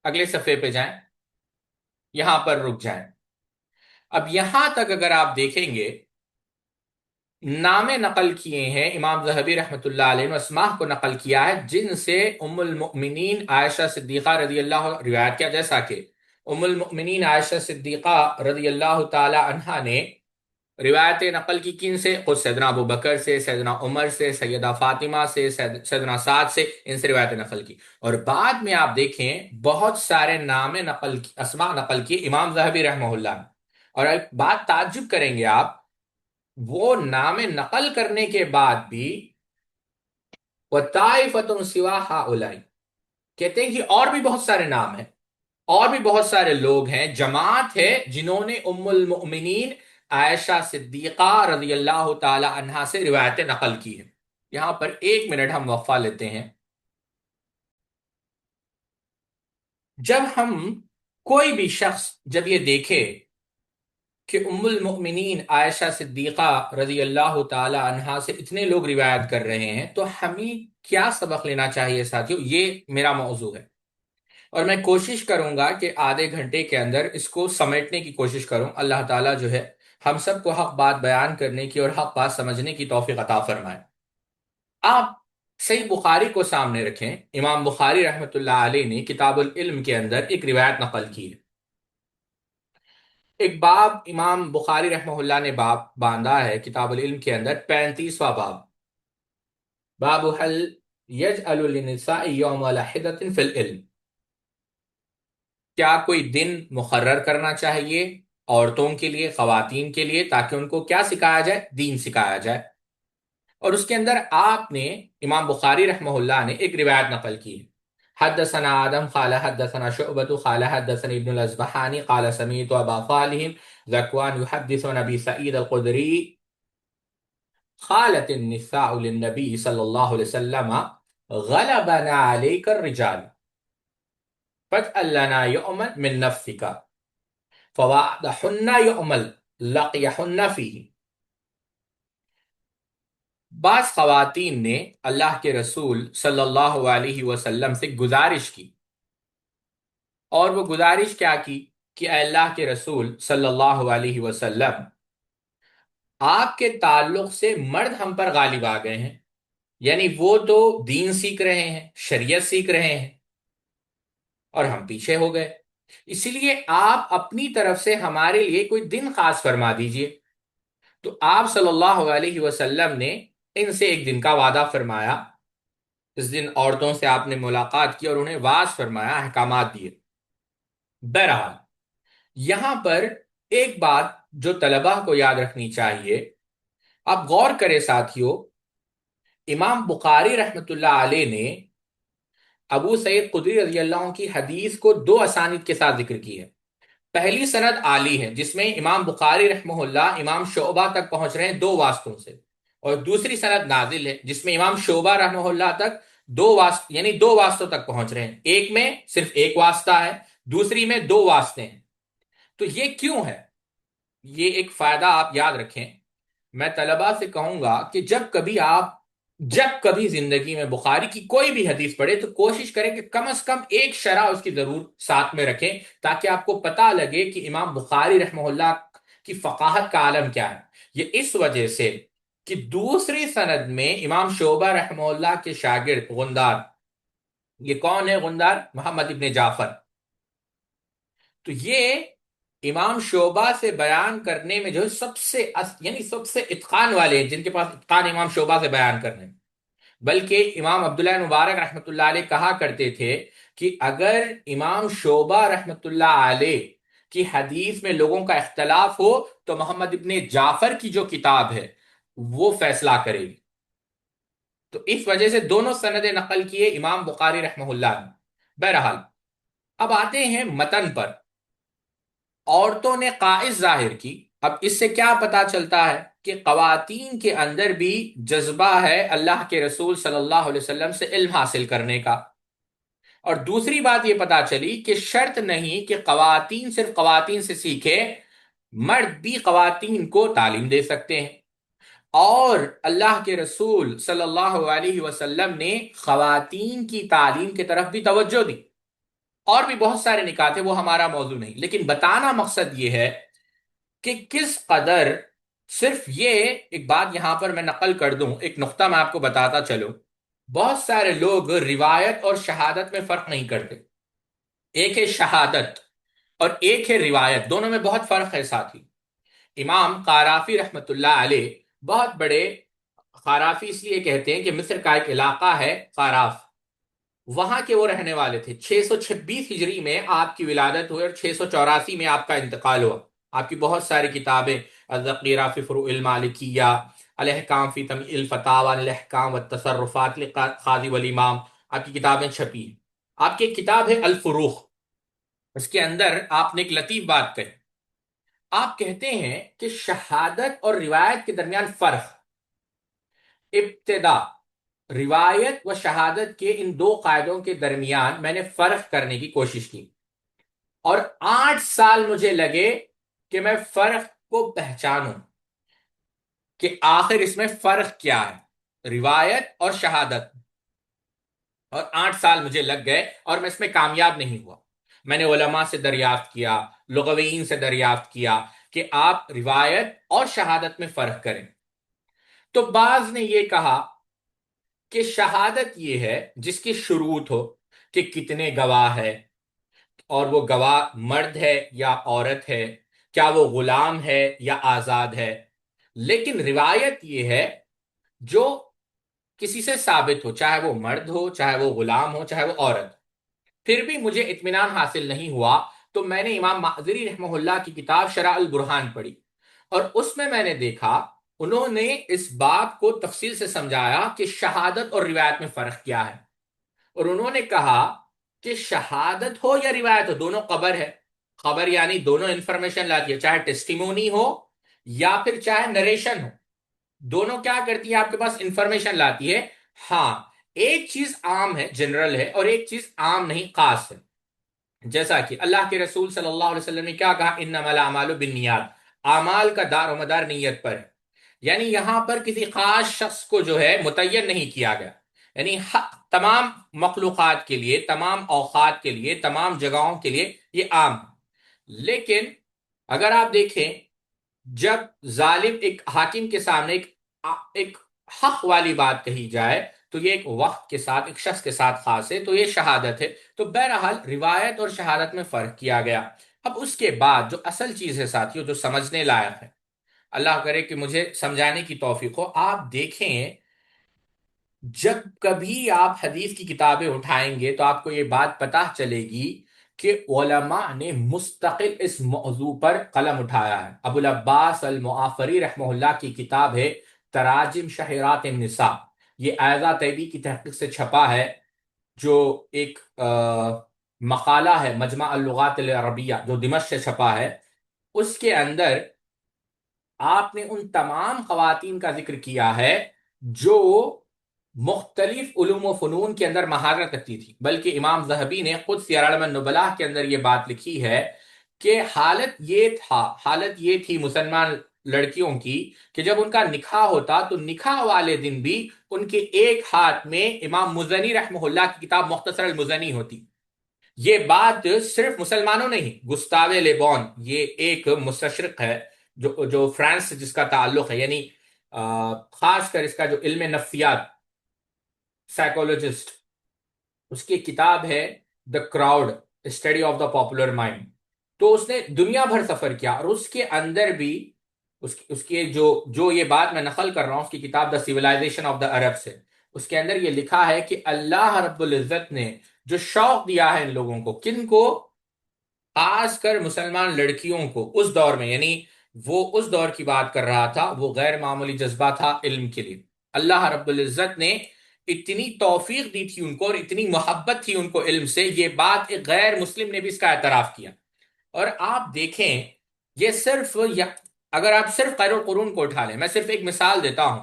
[SPEAKER 2] اگلے صفحے پہ جائیں، یہاں پر رک جائیں۔ اب یہاں تک اگر آپ دیکھیں گے نامے نقل کیے ہیں امام ذہبی رحمۃ اللہ علیہ نے، اسماء کو نقل کیا ہے جن سے ام المؤمنین عائشہ صدیقہ رضی اللہ روایت کیا، جیسا کہ ام المؤمنین عائشہ صدیقہ رضی اللہ تعالی عنہا نے روایتیں نقل کی کن سے؟ خود سیدنا ابو بکر سے، سیدنا عمر سے، سیدہ فاطمہ سے، سیدنا سعد سے، ان سے روایتیں نقل کی۔ اور بعد میں آپ دیکھیں بہت سارے نام نقل کی، اسماء نقل کی امام ذہبی رحمہ اللہ نے۔ اور ایک بات تعجب کریں گے آپ، وہ نام نقل کرنے کے بعد بھی وَطَائِفَةٌ سِوَا هَؤُلَاءِ کہتے ہیں کہ اور بھی بہت سارے نام ہیں، اور بھی بہت سارے لوگ ہیں، جماعت ہے جنہوں نے ام المؤمنین عائشہ صدیقہ رضی اللہ تعالی عنہا سے روایتیں نقل کی ہیں۔ یہاں پر 1 منٹ ہم وقفہ لیتے ہیں۔ جب ہم کوئی بھی شخص جب یہ دیکھے کہ ام المؤمنین عائشہ صدیقہ رضی اللہ تعالی عنہا سے اتنے لوگ روایت کر رہے ہیں تو ہمیں کیا سبق لینا چاہیے ساتھیوں؟ یہ میرا موضوع ہے اور میں کوشش کروں گا کہ آدھے گھنٹے کے اندر اس کو سمیٹنے کی کوشش کروں۔ اللہ تعالیٰ جو ہے ہم سب کو حق بات بیان کرنے کی اور حق بات سمجھنے کی توفیق عطا فرمائے۔ آپ صحیح بخاری کو سامنے رکھیں، امام بخاری رحمۃ اللہ علیہ نے کتاب العلم کے اندر ایک روایت نقل کی ہے، ایک باب امام بخاری رحمہ اللہ نے باب باندھا ہے کتاب العلم کے اندر، 35واں باب، باب حل یجعل للنساء یوم واحدۃ فی العلم، کیا کوئی دن مقرر کرنا چاہیے عورتوں کے لیے، خواتین کے لیے، تاکہ ان کو کیا سکھایا جائے؟ دین سکھایا جائے۔ اور اس کے اندر آپ نے امام بخاری رحمہ اللہ نے ایک روایت نقل کی ہے، حدثنا آدم قال حدثنا شعبة قال حدثني ابن الأصبحاني قال سمعت أبا صالح ذكوان يحدث عن أبي سعيد الخدري قالت النساء للنبي صلى الله عليه وسلم غلبنا عليك الرجال فاجعل لنا يؤمن من نفسك فوعدهن يؤمل لقيهن فيه۔ بعض خواتین نے اللہ کے رسول صلی اللہ علیہ وسلم سے گزارش کی، اور وہ گزارش کیا کی کہ اے اللہ کے رسول صلی اللہ علیہ وسلم، آپ کے تعلق سے مرد ہم پر غالب آ گئے ہیں، یعنی وہ تو دین سیکھ رہے ہیں، شریعت سیکھ رہے ہیں، اور ہم پیچھے ہو گئے، اسی لیے آپ اپنی طرف سے ہمارے لیے کوئی دن خاص فرما دیجئے۔ تو آپ صلی اللہ علیہ وسلم نے ان سے ایک دن کا وعدہ فرمایا، اس دن عورتوں سے آپ نے ملاقات کی اور انہیں واعظ فرمایا، احکامات دیے۔ بہرحال یہاں پر ایک بات جو طلبہ کو یاد رکھنی چاہیے، آپ غور کریں ساتھیو، امام بخاری رحمۃ اللہ علیہ نے ابو سعید خدری رضی اللہ عنہ کی حدیث کو دو اسانید کے ساتھ ذکر کی ہے۔ پہلی سند عالی ہے جس میں امام بخاری رحمہ اللہ امام شعبہ تک پہنچ رہے ہیں دو واسطوں سے، اور دوسری سند نازل ہے جس میں امام شعبہ رحمہ اللہ تک یعنی دو واسطوں تک پہنچ رہے ہیں، ایک میں صرف ایک واسطہ ہے، دوسری میں دو واسطے ہیں۔ تو یہ کیوں ہے؟ یہ ایک فائدہ آپ یاد رکھیں۔ میں طلبہ سے کہوں گا کہ جب کبھی زندگی میں بخاری کی کوئی بھی حدیث پڑھے تو کوشش کریں کہ کم از کم ایک شرح اس کی ضرور ساتھ میں رکھیں، تاکہ آپ کو پتہ لگے کہ امام بخاری رحمہ اللہ کی فقاہت کا عالم کیا ہے۔ یہ اس وجہ سے کہ دوسری سند میں امام شعبہ رحمہ اللہ کے شاگرد غندار، یہ کون ہے غندار؟ محمد ابن جعفر۔ تو یہ امام شعبہ سے بیان کرنے میں جو سب سے اتقان والے ہیں، جن کے پاس اتقان امام شعبہ سے بیان کرنے میں۔ بلکہ امام عبداللہ مبارک رحمۃ اللہ علیہ کہا کرتے تھے کہ اگر امام شعبہ رحمۃ اللہ علیہ کی حدیث میں لوگوں کا اختلاف ہو تو محمد ابن جعفر کی جو کتاب ہے وہ فیصلہ کرے گی۔ تو اس وجہ سے دونوں سندیں نقل کیے امام بخاری رحمہ اللہ نے۔ بہرحال اب آتے ہیں متن پر۔ عورتوں نے قائد ظاہر کی، اب اس سے کیا پتا چلتا ہے کہ خواتین کے اندر بھی جذبہ ہے اللہ کے رسول صلی اللہ علیہ وسلم سے علم حاصل کرنے کا۔ اور دوسری بات یہ پتا چلی کہ شرط نہیں کہ خواتین صرف خواتین سے سیکھے، مرد بھی خواتین کو تعلیم دے سکتے ہیں، اور اللہ کے رسول صلی اللہ علیہ وسلم نے خواتین کی تعلیم کی طرف بھی توجہ دی۔ اور بھی بہت سارے نکات ہیں، وہ ہمارا موضوع نہیں، لیکن بتانا مقصد یہ ہے کہ کس قدر، صرف یہ ایک بات یہاں پر میں نقل کر دوں، ایک نقطہ میں آپ کو بتاتا چلوں۔ بہت سارے لوگ روایت اور شہادت میں فرق نہیں کرتے۔ ایک ہے شہادت اور ایک ہے روایت، دونوں میں بہت فرق ہے ساتھی۔ امام قرافی رحمت اللہ علیہ بہت بڑے، قرافی اس لیے کہتے ہیں کہ مصر کا ایک علاقہ ہے قاراف، وہاں کے وہ رہنے والے تھے۔ 626 ہجری میں آپ کی ولادت ہوئی اور 684 میں آپ کا انتقال ہوا۔ آپ کی بہت ساری کتابیں، الذخیرہ فی فروع المالکیہ، الاحکام فی تمیع الفتاوی، الاحکام والتصرفات للقاضی والامام، آپ کی کتابیں چھپی ہیں۔ آپ کی ایک کتاب ہے الفروخ، اس کے اندر آپ نے ایک لطیف بات کہی۔ آپ کہتے ہیں کہ شہادت اور روایت کے درمیان فرق، ابتدا روایت و شہادت کے ان دو قاعدوں کے درمیان میں نے فرق کرنے کی کوشش کی، اور 8 سال مجھے لگے کہ میں فرق کو پہچانوں کہ آخر اس میں فرق کیا ہے، روایت اور شہادت، اور 8 سال مجھے لگ گئے اور میں اس میں کامیاب نہیں ہوا۔ میں نے علماء سے دریافت کیا، لغویین سے دریافت کیا کہ آپ روایت اور شہادت میں فرق کریں۔ تو بعض نے یہ کہا کہ شہادت یہ ہے جس کی شروط ہو کہ کتنے گواہ ہے، اور وہ گواہ مرد ہے یا عورت ہے، کیا وہ غلام ہے یا آزاد ہے۔ لیکن روایت یہ ہے جو کسی سے ثابت ہو، چاہے وہ مرد ہو، چاہے وہ غلام ہو، چاہے وہ عورت۔ پھر بھی مجھے اطمینان حاصل نہیں ہوا، تو میں نے امام معذری رحمہ اللہ کی کتاب شرح البرہان پڑھی، اور اس میں نے دیکھا انہوں نے اس بات کو تفصیل سے سمجھایا کہ شہادت اور روایت میں فرق کیا ہے، اور انہوں نے کہا کہ شہادت ہو یا روایت ہو، دونوں خبر ہے. خبر یعنی دونوں انفارمیشن لاتی ہے، چاہے ٹیسٹیمونی ہو یا پھر چاہے نریشن ہو، دونوں کیا کرتی ہے؟ آپ کے پاس انفارمیشن لاتی ہے. ہاں، ایک چیز عام ہے، جنرل ہے، اور ایک چیز عام نہیں، خاص ہے. جیسا کہ اللہ کے رسول صلی اللہ علیہ وسلم نے کیا کہا، انما الاعمال بالنیات، اعمال کا دار و مدار نیت پر ہے. یعنی یہاں پر کسی خاص شخص کو جو ہے متعین نہیں کیا گیا، یعنی تمام مخلوقات کے لیے، تمام اوقات کے لیے، تمام جگہوں کے لیے یہ عام ہے. لیکن اگر آپ دیکھیں، جب ظالم ایک حاکم کے سامنے ایک حق والی بات کہی جائے تو یہ ایک وقت کے ساتھ، ایک شخص کے ساتھ خاص ہے، تو یہ شہادت ہے. تو بہرحال روایت اور شہادت میں فرق کیا گیا. اب اس کے بعد جو اصل چیز ہے ساتھیوں، جو سمجھنے لائق ہے، اللہ کرے کہ مجھے سمجھانے کی توفیق ہو. آپ دیکھیں، جب کبھی آپ حدیث کی کتابیں اٹھائیں گے تو آپ کو یہ بات پتہ چلے گی کہ علماء نے مستقل اس موضوع پر قلم اٹھایا ہے. ابو العباس المعافری رحمہ اللہ کی کتاب ہے تراجم شہرات النساء، یہ ایضا طیبی کی تحقیق سے چھپا ہے، جو ایک مقالہ ہے مجمع اللغات العربیہ جو دمشق سے چھپا ہے. اس کے اندر آپ نے ان تمام خواتین کا ذکر کیا ہے جو مختلف علوم و فنون کے اندر مہارت رکھتی تھی. بلکہ امام ذہبی نے خود سیر اعلام النبلاء کے اندر یہ بات لکھی ہے کہ حالت یہ تھی مسلمان لڑکیوں کی کہ جب ان کا نکاح ہوتا تو نکاح والے دن بھی ان کے ایک ہاتھ میں امام مزنی رحمہ اللہ کی کتاب مختصر المزنی ہوتی. یہ بات صرف مسلمانوں نہیں، گستاوے لیبون، یہ ایک مستشرق ہے جو فرانس سے جس کا تعلق ہے، یعنی خاص کر اس کا جو علم نفسیات، سائیکولوجسٹ، اس کی کتاب ہے the crowd, study of the popular mind. تو اس نے دنیا بھر سفر کیا، اور اس کے اندر بھی اس کے جو یہ بات میں نقل کر رہا ہوں، اس کی کتاب دا سیولائزیشن آف دا عرب سے، اس کے اندر یہ لکھا ہے کہ اللہ رب العزت نے جو شوق دیا ہے ان لوگوں کو، کن کو؟ خاص کر مسلمان لڑکیوں کو اس دور میں، یعنی وہ اس دور کی بات کر رہا تھا، وہ غیر معمولی جذبہ تھا علم کے لیے. اللہ رب العزت نے اتنی توفیق دی تھی ان کو، اور اتنی محبت تھی ان کو علم سے، یہ بات ایک غیر مسلم نے بھی اس کا اعتراف کیا. اور آپ دیکھیں، یہ صرف اگر آپ صرف خیر القرون کو اٹھا لیں، میں صرف ایک مثال دیتا ہوں،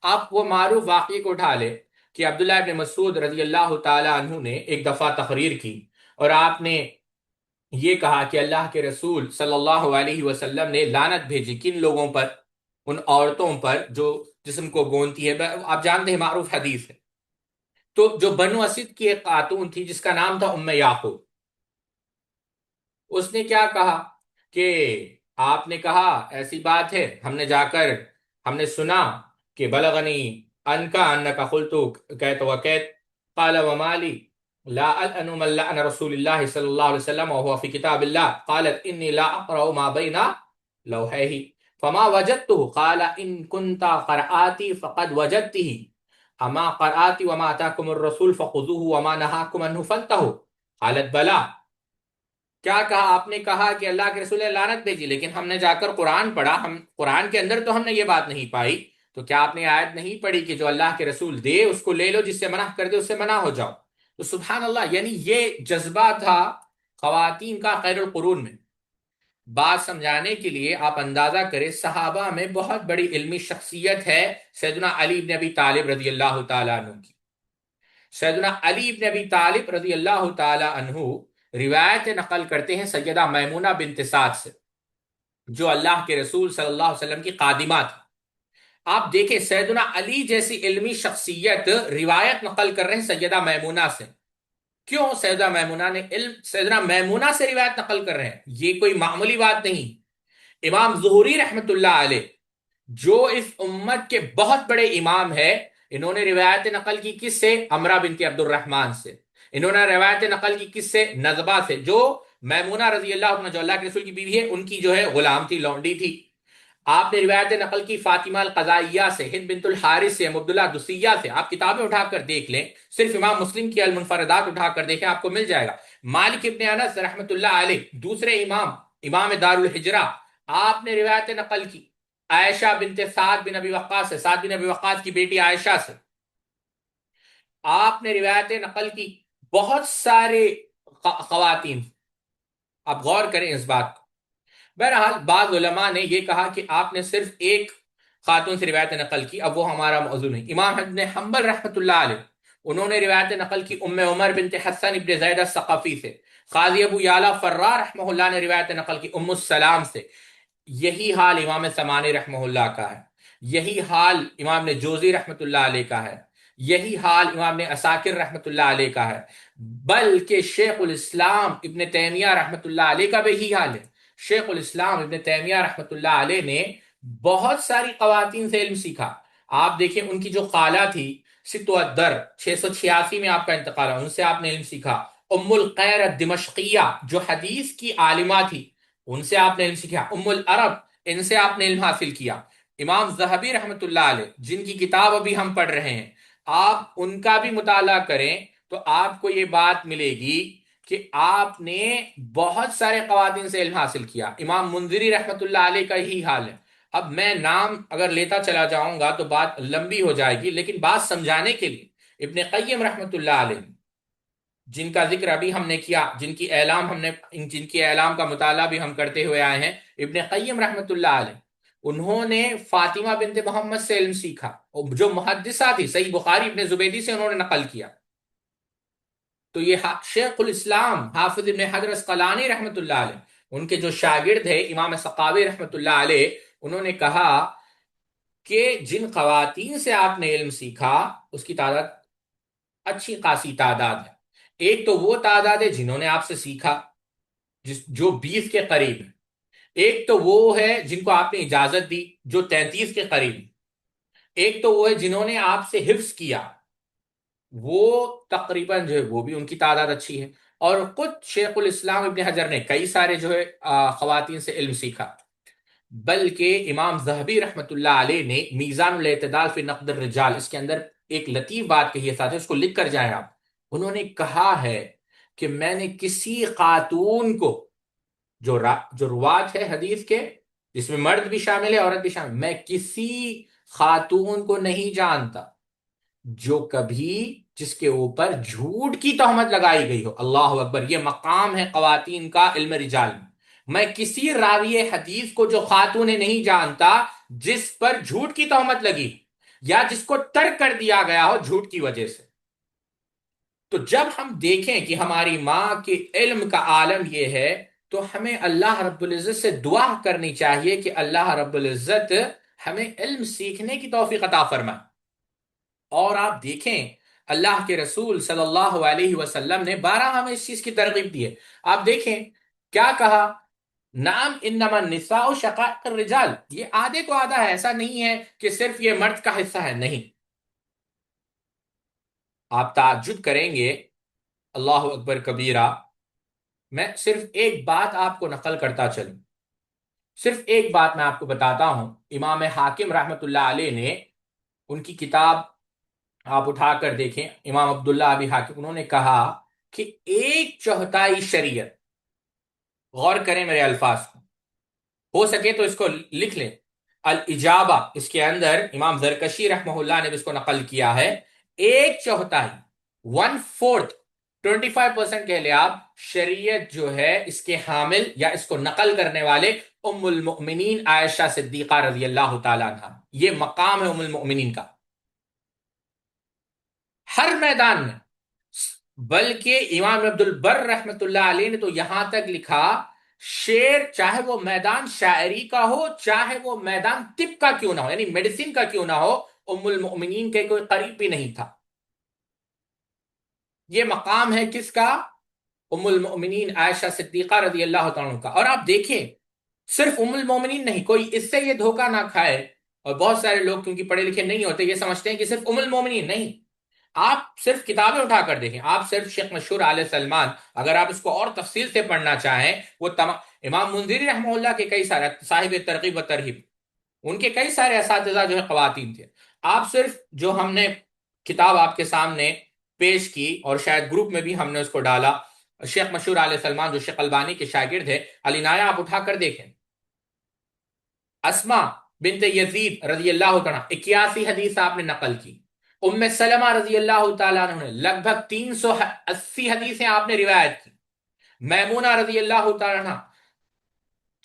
[SPEAKER 2] آپ وہ معروف واقعے کو اٹھا لیں کہ عبداللہ ابن مسعود رضی اللہ تعالی عنہ نے ایک دفعہ تقریر کی، اور آپ نے یہ کہا کہ اللہ کے رسول صلی اللہ علیہ وسلم نے لعنت بھیجی کن لوگوں پر؟ ان عورتوں پر جو جسم کو گونتی ہے. آپ جانتے ہیں، معروف حدیث ہے. تو جو بنو اسد کی ایک خاتون تھی جس کا نام تھا ام یعقوب، اس نے کیا کہا کہ آپ نے کہا ایسی بات ہے، ہم نے سنا کہ بلغنی انکا قلتو کیت وکیت، قال ومالی لا ألأن من لعن رسول الله صلى الله عليه وسلم وهو في كتاب الله. قالت إني لا أقرأ ما بين لوحيه فما وجدته. قال إن كنت قرآتي فقد وجدته، أما قرآتي وما أتاكم الرسول فخذوه وما نهاكم عنه فانتهوا. قالت بلى. کیا کہا آپ نے؟ کہا کہ اللہ کے رسول نے لعنت بھیجی، لیکن ہم نے جا کر قرآن پڑھا، ہم قرآن کے اندر تو ہم نے یہ بات نہیں پائی. تو کیا آپ نے آیت نہیں پڑھی کہ جو اللہ کے رسول دے اس کو لے لو، جس سے منع کر دے اس سے منع ہو جاؤ؟ تو سبحان اللہ، یعنی یہ جذبہ تھا خواتین کا خیر القرون میں. بات سمجھانے کے لیے آپ اندازہ کریں، صحابہ میں بہت بڑی علمی شخصیت ہے سیدنا علی بن ابی طالب رضی اللہ تعالیٰ عنہ کی. سیدنا علی بن ابی طالب رضی اللہ تعالیٰ عنہ روایت نقل کرتے ہیں سیدہ میمونہ بنت سعد سے، جو اللہ کے رسول صلی اللہ علیہ وسلم کی خادمہ تھی. آپ دیکھیں، سیدنا علی جیسی علمی شخصیت روایت نقل کر رہے ہیں سیدہ میمونہ سے. کیوں سیدنا میمونہ سے روایت نقل کر رہے ہیں؟ یہ کوئی معمولی بات نہیں. امام ظہوری رحمت اللہ علیہ، جو اس امت کے بہت بڑے امام ہے، انہوں نے روایت نقل کی کس سے؟ امرہ بنت عبد الرحمن سے. انہوں نے روایت نقل کی کس سے؟ نزبہ سے، جو میمونہ رضی اللہ عنہ جو اللہ کے رسول کی بیوی ہے، ان کی جو ہے غلام تھی، لونڈی تھی. آپ نے روایت نقل کی فاطمہ القضائیہ سے، ہند بنت الحارث سے، عبداللہ دسیہ سے. آپ کتابیں اٹھا کر دیکھ لیں، صرف امام مسلم کی المنفردات اٹھا کر دیکھیں، آپ کو مل جائے گا. مالک ابن انس رحمت اللہ علیہ، دوسرے امام دار الحجرہ، آپ نے روایت نقل کی. عائشہ بنت سعد بن ابی وقاص سے، سعد بن ابی وقاص کی بیٹی عائشہ سے آپ نے روایتیں نقل کی بہت سارے خواتین. آپ غور کریں اس بات کو. بہرحال بعض علماء نے یہ کہا کہ آپ نے صرف ایک خاتون سے روایت نقل کی، اب وہ ہمارا موضوع نہیں. امام ابن حنبل رحمۃ اللہ علیہ انہوں نے روایت نقل کی ام عمر بنت حسن ابن زید الثقفی سے. قاضی ابو یعلا فرار رحمہ اللہ نے روایت نقل کی ام السلام سے. یہی حال امام سمانی رحمہ اللہ کا ہے، یہی حال امام نے جوزی رحمۃ اللہ علیہ کا ہے، یہی حال امام نے عساکر رحمۃ اللہ علیہ کا ہے، بلکہ شیخ الاسلام ابن تیمیہ رحمۃ اللہ علیہ کا بھی یہی حال ہے. شیخ الاسلام ابن تیمیہ رحمۃ اللہ علیہ نے بہت ساری خواتین سے علم سیکھا. آپ دیکھیں ان کی جو خالہ تھی ست الدر 686 میں آپ کا انتقال ہے، ان سے آپ نے علم سیکھا. ام القیر الدمشقیہ جو حدیث کی عالمہ تھی ان سے آپ نے علم سیکھا. ام العرب ان سے آپ نے علم حاصل کیا. امام ذہبی رحمۃ اللہ علیہ جن کی کتاب ابھی ہم پڑھ رہے ہیں، آپ ان کا بھی مطالعہ کریں تو آپ کو یہ بات ملے گی کہ آپ نے بہت سارے خواتین سے علم حاصل کیا. امام منذری رحمۃ اللہ علیہ کا یہی حال ہے. اب میں نام اگر لیتا چلا جاؤں گا تو بات لمبی ہو جائے گی، لیکن بات سمجھانے کے لیے ابن قیم رحمۃ اللہ علیہ جن کا ذکر ابھی ہم نے کیا، جن کی اعلام کا مطالعہ بھی ہم کرتے ہوئے آئے ہیں، ابن قیم رحمۃ اللہ علیہ انہوں نے فاطمہ بنت محمد سے علم سیکھا جو محدثہ تھی. صحیح بخاری ابن زبیدی سے انہوں نے نقل کیا. تو یہ شیخ الاسلام حافظ ابن حجر اسقلانی رحمۃ اللہ علیہ ان کے جو شاگرد ہے امام سقاوی رحمۃ اللہ علیہ انہوں نے کہا کہ جن خواتین سے آپ نے علم سیکھا اس کی تعداد اچھی خاصی تعداد ہے. ایک تو وہ تعداد ہے جنہوں نے آپ سے سیکھا جو 20 کے قریب ہے. ایک تو وہ ہے جن کو آپ نے اجازت دی جو 33 کے قریب ہے. ایک تو وہ ہے جنہوں نے آپ سے حفظ کیا، وہ تقریباً جو ہے وہ بھی ان کی تعداد اچھی ہے. اور خود شیخ الاسلام ابن حجر نے کئی سارے جو ہے خواتین سے علم سیکھا. بلکہ امام ذہبی رحمۃ اللہ علیہ نے میزان الاعتدال فی نقد الرجال اس کے اندر ایک لطیف بات کہی ہے، ساتھ اس کو لکھ کر جائیں آپ. انہوں نے کہا ہے کہ میں نے کسی خاتون کو جو رواج ہے حدیث کے جس میں مرد بھی شامل ہے عورت بھی شامل، میں کسی خاتون کو نہیں جانتا جو کبھی جس کے اوپر جھوٹ کی تہمت لگائی گئی ہو. اللہ اکبر، یہ مقام ہے خواتین کا علم رجال میں. میں کسی راوی حدیث کو جو خاتون نہیں جانتا جس پر جھوٹ کی تہمت لگی یا جس کو ترک کر دیا گیا ہو جھوٹ کی وجہ سے. تو جب ہم دیکھیں کہ ہماری ماں کے علم کا عالم یہ ہے تو ہمیں اللہ رب العزت سے دعا کرنی چاہیے کہ اللہ رب العزت ہمیں علم سیکھنے کی توفیق عطا فرمائے. اور آپ دیکھیں اللہ کے رسول صلی اللہ علیہ وسلم نے بارہ ہمیں اس چیز کی ترغیب دی ہے. آپ دیکھیں کیا کہا، نعم انما النساء شقائق الرجال. یہ آدھے کو آدھا ہے، ایسا نہیں ہے کہ صرف یہ مرد کا حصہ ہے، نہیں. آپ تعجب کریں گے، اللہ اکبر کبیرہ. میں صرف ایک بات آپ کو نقل کرتا چلوں، صرف ایک بات میں آپ کو بتاتا ہوں. امام حاکم رحمت اللہ علیہ نے ان کی کتاب آپ اٹھا کر دیکھیں، امام عبداللہ ابی حاکم، انہوں نے کہا کہ 1/4 شریعت، غور کریں میرے الفاظ کو، ہو سکے تو اس کو لکھ لیں. الاجابہ اس کے اندر امام زرکشی رحمہ اللہ نے بھی اس کو نقل کیا ہے. 1/4 1/4 25% کہہ لیں آپ، شریعت جو ہے اس کے حامل یا اس کو نقل کرنے والے ام المؤمنین عائشہ صدیقہ رضی اللہ تعالیٰ عنہ. یہ مقام ہے ام المؤمنین کا ہر میدان میں. بلکہ امام عبد البر رحمت اللہ علیہ نے تو یہاں تک لکھا، شعر چاہے وہ میدان شاعری کا ہو چاہے وہ میدان طب کا کیوں نہ ہو، یعنی میڈیسن کا کیوں نہ ہو، ام المؤمنین کے کوئی قریب بھی نہیں تھا. یہ مقام ہے کس کا؟ ام المؤمنین عائشہ صدیقہ رضی اللہ تعالیٰ کا. اور آپ دیکھیں صرف ام المؤمنین نہیں، کوئی اس سے یہ دھوکہ نہ کھائے. اور بہت سارے لوگ کیونکہ پڑھے لکھے نہیں ہوتے یہ سمجھتے ہیں کہ صرف ام المؤمنین نہیں. آپ صرف کتابیں اٹھا کر دیکھیں، آپ صرف شیخ مشہور آل سلمان اگر آپ اس کو اور تفصیل سے پڑھنا چاہیں، وہ تمام امام منذری رحمہ اللہ کے کئی سارے صاحب ترغیب و ترہیب ان کے کئی سارے اساتذہ جو ہے خواتین تھے. آپ صرف جو ہم نے کتاب آپ کے سامنے پیش کی اور شاید گروپ میں بھی ہم نے اس کو ڈالا، شیخ مشہور آل سلمان جو شیخ البانی کے شاگرد ہے، علی نایا، آپ اٹھا کر دیکھیں. اسما بنت یزید رضی اللہ تعالیٰ 81 حدیث آپ نے نقل کی. ام سلمہ رضی اللہ تعالیٰ عنہ نے لگ بھگ 380 حدیثیں آپ نے روایت کی. میمونہ رضی اللہ تعالیٰ عنہ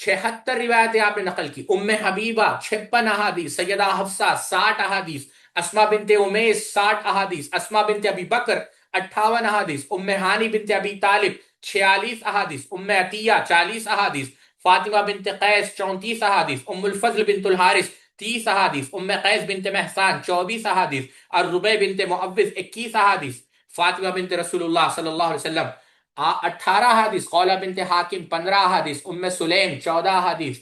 [SPEAKER 2] 76 روایتیں آپ نے نقل کی. ام حبیبہ 56 احادیث. سیدہ حفصہ 60 احادیث. اسما بنت امیس 60 احادیث. اسما بنت ابی بکر 58 احادیث. ام ہانی بنت ابی طالب 46 احادیث. ام عطیہ 40 احادیث. فاطمہ بنت قیس 34 احادیث. ام الفضل بنت الحارث 30 احادیث. ام قیس بنت محسان 24 احادیث. الربیع بنت معوذ 21 احادیث. فاطمہ بنت رسول اللہ صلی اللہ علیہ وسلم 18 حدیث. خولہ بنت حاکم 15 حدیث. ام سلیم 14 حدیث.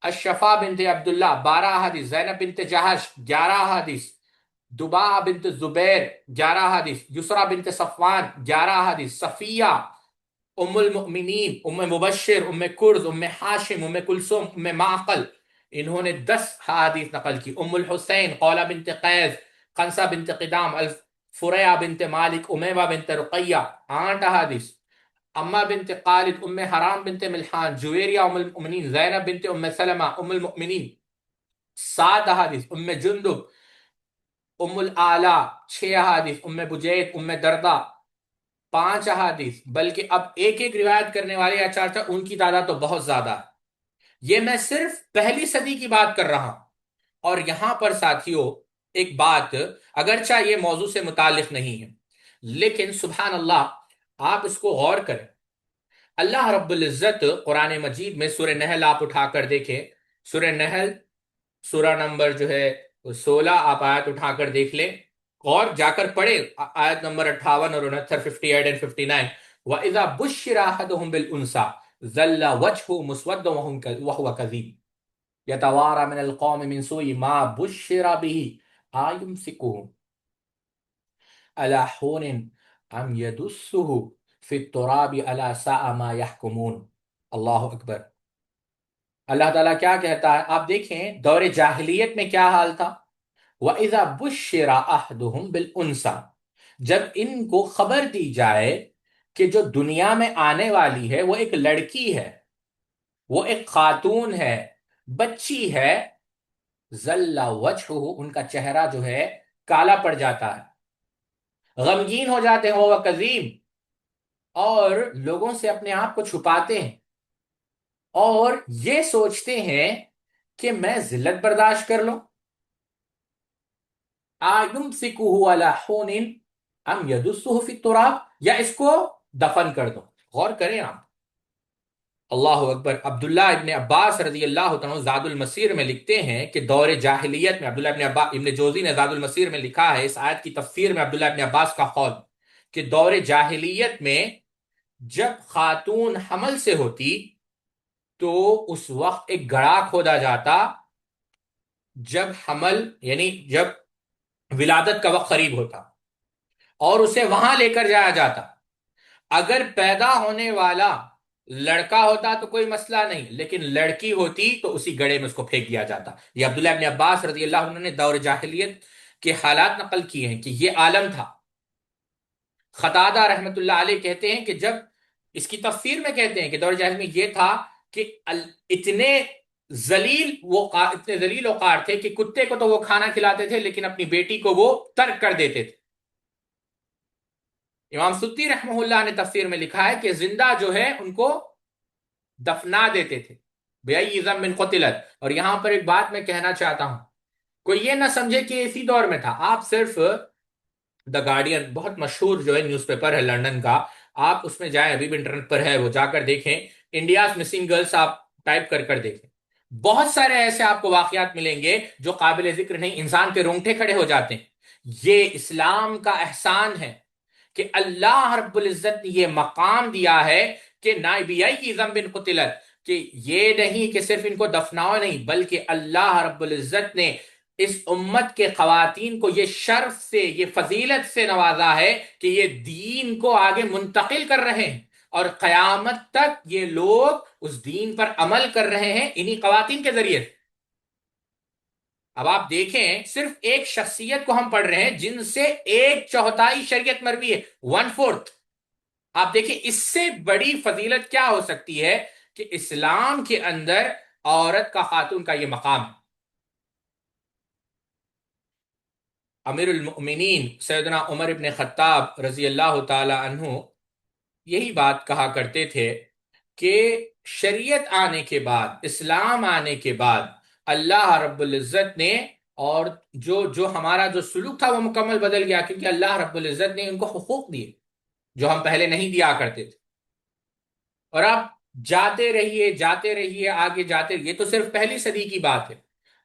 [SPEAKER 2] الشفا بنت عبداللہ 12 حدیث. زینب بنت جہش 11 حدیث. دبا بنت زبیر 11 حدیث. یسرا بنت صفوان 11 حدیث. صفیہ ام المؤمنین، ام مبشر، ام کرز، ام حاشم، ام کلثوم، ام معقل، انہوں نے 10 حدیث نقل کی. ام الحسین قولہ بنت قیس، قنصہ بنت قدام، الفریہ بنت مالک، امیمہ بنت رقیہ 8 حدیث. اما بنت خالد، ام حرام بنت ملحان، جویریہ ام المؤمنین، زینب بنت ام سلمہ ام المؤمنین 7 حدیث. ام جندب، ام الاعلی 6 حدیث. ام بجید، ام دردہ 5 حدیث. بلکہ اب ایک ایک روایت کرنے والے یا چار چار ان کی تعداد تو بہت زیادہ ہے. یہ میں صرف پہلی صدی کی بات کر رہا ہوں. اور یہاں پر ساتھیوں ایک بات، اگرچہ یہ موضوع سے متعلق نہیں ہے لیکن سبحان اللہ آپ اس کو غور کریں. اللہ رب العزت قرآن مجید میں سورہ نحل آپ اٹھا کر دیکھیں. سورہ نحل سورہ نمبر جو ہے 16 آپ آیت اٹھا کر دیکھ لیں اور جا کر پڑھیں آیت نمبر 58 اور 69 58 and 59. وَإِذَا بُشِّرَ أَحَدُهُم بِالْأُنثَىٰ ظَلَّ وَجْهُهُ مُسْوَدًّا وَهُوَ كَظِيمٌ يَتَوَارَىٰ مِنَ الْقَوْمِ مِنْ سُوءِ مَا بُشِّرَ بِهِ أَيُمْسِكُهُ عَلَىٰ هُونٍ أَمْ يَدُسُّهُ فِي التُّرَابِ أَلَا سَاءَ مَا يَحْكُمُونَ. اللہ اکبر. اللہ تعالیٰ کیا کہتا ہے آپ دیکھیں دور جاہلیت میں کیا حال تھا. وَإِذَا بُشِّرَ أَحَدُهُم بِالْأُنثَىٰ، جب ان کو خبر دی جائے کہ جو دنیا میں آنے والی ہے وہ ایک لڑکی ہے، وہ ایک خاتون ہے، بچی ہے، ظل وجہہ، ان کا چہرہ جو ہے کالا پڑ جاتا ہے، غمگین ہو جاتے ہیں، وہ کظیم، اور لوگوں سے اپنے آپ کو چھپاتے ہیں اور یہ سوچتے ہیں کہ میں ذلت برداشت کر لوں. آیمسکہ علی ہون ام یدسہ فی التراب، یا اس کو دفن کر دو. غور کریں آپ. اللہ اکبر. عبداللہ ابن عباس رضی اللہ تعالیٰ زاد المسیر میں لکھتے ہیں کہ دور جاہلیت میں، عبداللہ ابن جوزی نے زاد المسیر میں لکھا ہے اس آیت کی تفسیر میں عبداللہ ابن عباس کا قول کہ دور جاہلیت میں جب خاتون حمل سے ہوتی تو اس وقت ایک گڑھا کھودا جاتا. جب حمل یعنی جب ولادت کا وقت قریب ہوتا اور اسے وہاں لے کر جایا جاتا. اگر پیدا ہونے والا لڑکا ہوتا تو کوئی مسئلہ نہیں، لیکن لڑکی ہوتی تو اسی گڑھے میں اس کو پھینک دیا جاتا. یہ عبداللہ ابن عباس رضی اللہ عنہ نے دور جاہلیت کے حالات نقل کیے ہیں کہ یہ عالم تھا. قتادہ رحمت اللہ علیہ کہتے ہیں کہ جب اس کی تفسیر میں کہتے ہیں کہ دور جاہلیت میں یہ تھا کہ اتنے ذلیل وقار تھے کہ کتے کو تو وہ کھانا کھلاتے تھے لیکن اپنی بیٹی کو وہ ترک کر دیتے تھے. امام سدی رحمہ اللہ نے تفسیر میں لکھا ہے کہ زندہ جو ہے ان کو دفنا دیتے تھے. بِأَيِّ ذَنبٍ قُتِلَتْ. اور یہاں پر ایک بات میں کہنا چاہتا ہوں، کوئی یہ نہ سمجھے کہ اسی دور میں تھا. آپ صرف دا گارڈین بہت مشہور جو ہے نیوز پیپر ہے لندن کا، آپ اس میں جائیں، ابھی بھی انٹرنیٹ پر ہے، وہ جا کر دیکھیں. انڈیاز مسنگ گرلز آپ ٹائپ کر دیکھیں. بہت سارے ایسے آپ کو واقعات ملیں گے جو قابل ذکر نہیں، انسان کے رونگٹے کھڑے ہو جاتے ہیں. یہ اسلام کا احسان ہے کہ اللہ رب العزت نے یہ مقام دیا ہے کہ نائبیائی ذنب قتلت، کہ یہ نہیں کہ صرف ان کو دفناؤ نہیں، بلکہ اللہ رب العزت نے اس امت کے خواتین کو یہ شرف سے، یہ فضیلت سے نوازا ہے کہ یہ دین کو آگے منتقل کر رہے ہیں اور قیامت تک یہ لوگ اس دین پر عمل کر رہے ہیں انہی خواتین کے ذریعے. اب آپ دیکھیں صرف ایک شخصیت کو ہم پڑھ رہے ہیں جن سے 1/4 شریعت مروی ہے، 1/4. آپ دیکھیں اس سے بڑی فضیلت کیا ہو سکتی ہے کہ اسلام کے اندر عورت کا، خاتون کا یہ مقام ہے. امیر المؤمنین سیدنا عمر ابن خطاب رضی اللہ تعالی عنہ یہی بات کہا کرتے تھے کہ شریعت آنے کے بعد، اسلام آنے کے بعد اللہ رب العزت نے، اور جو ہمارا جو سلوک تھا وہ مکمل بدل گیا، کیونکہ اللہ رب العزت نے ان کو حقوق دیے جو ہم پہلے نہیں دیا کرتے تھے۔ اور آپ جاتے رہیے آگے جاتے رہیے، یہ تو صرف پہلی صدی کی بات ہے۔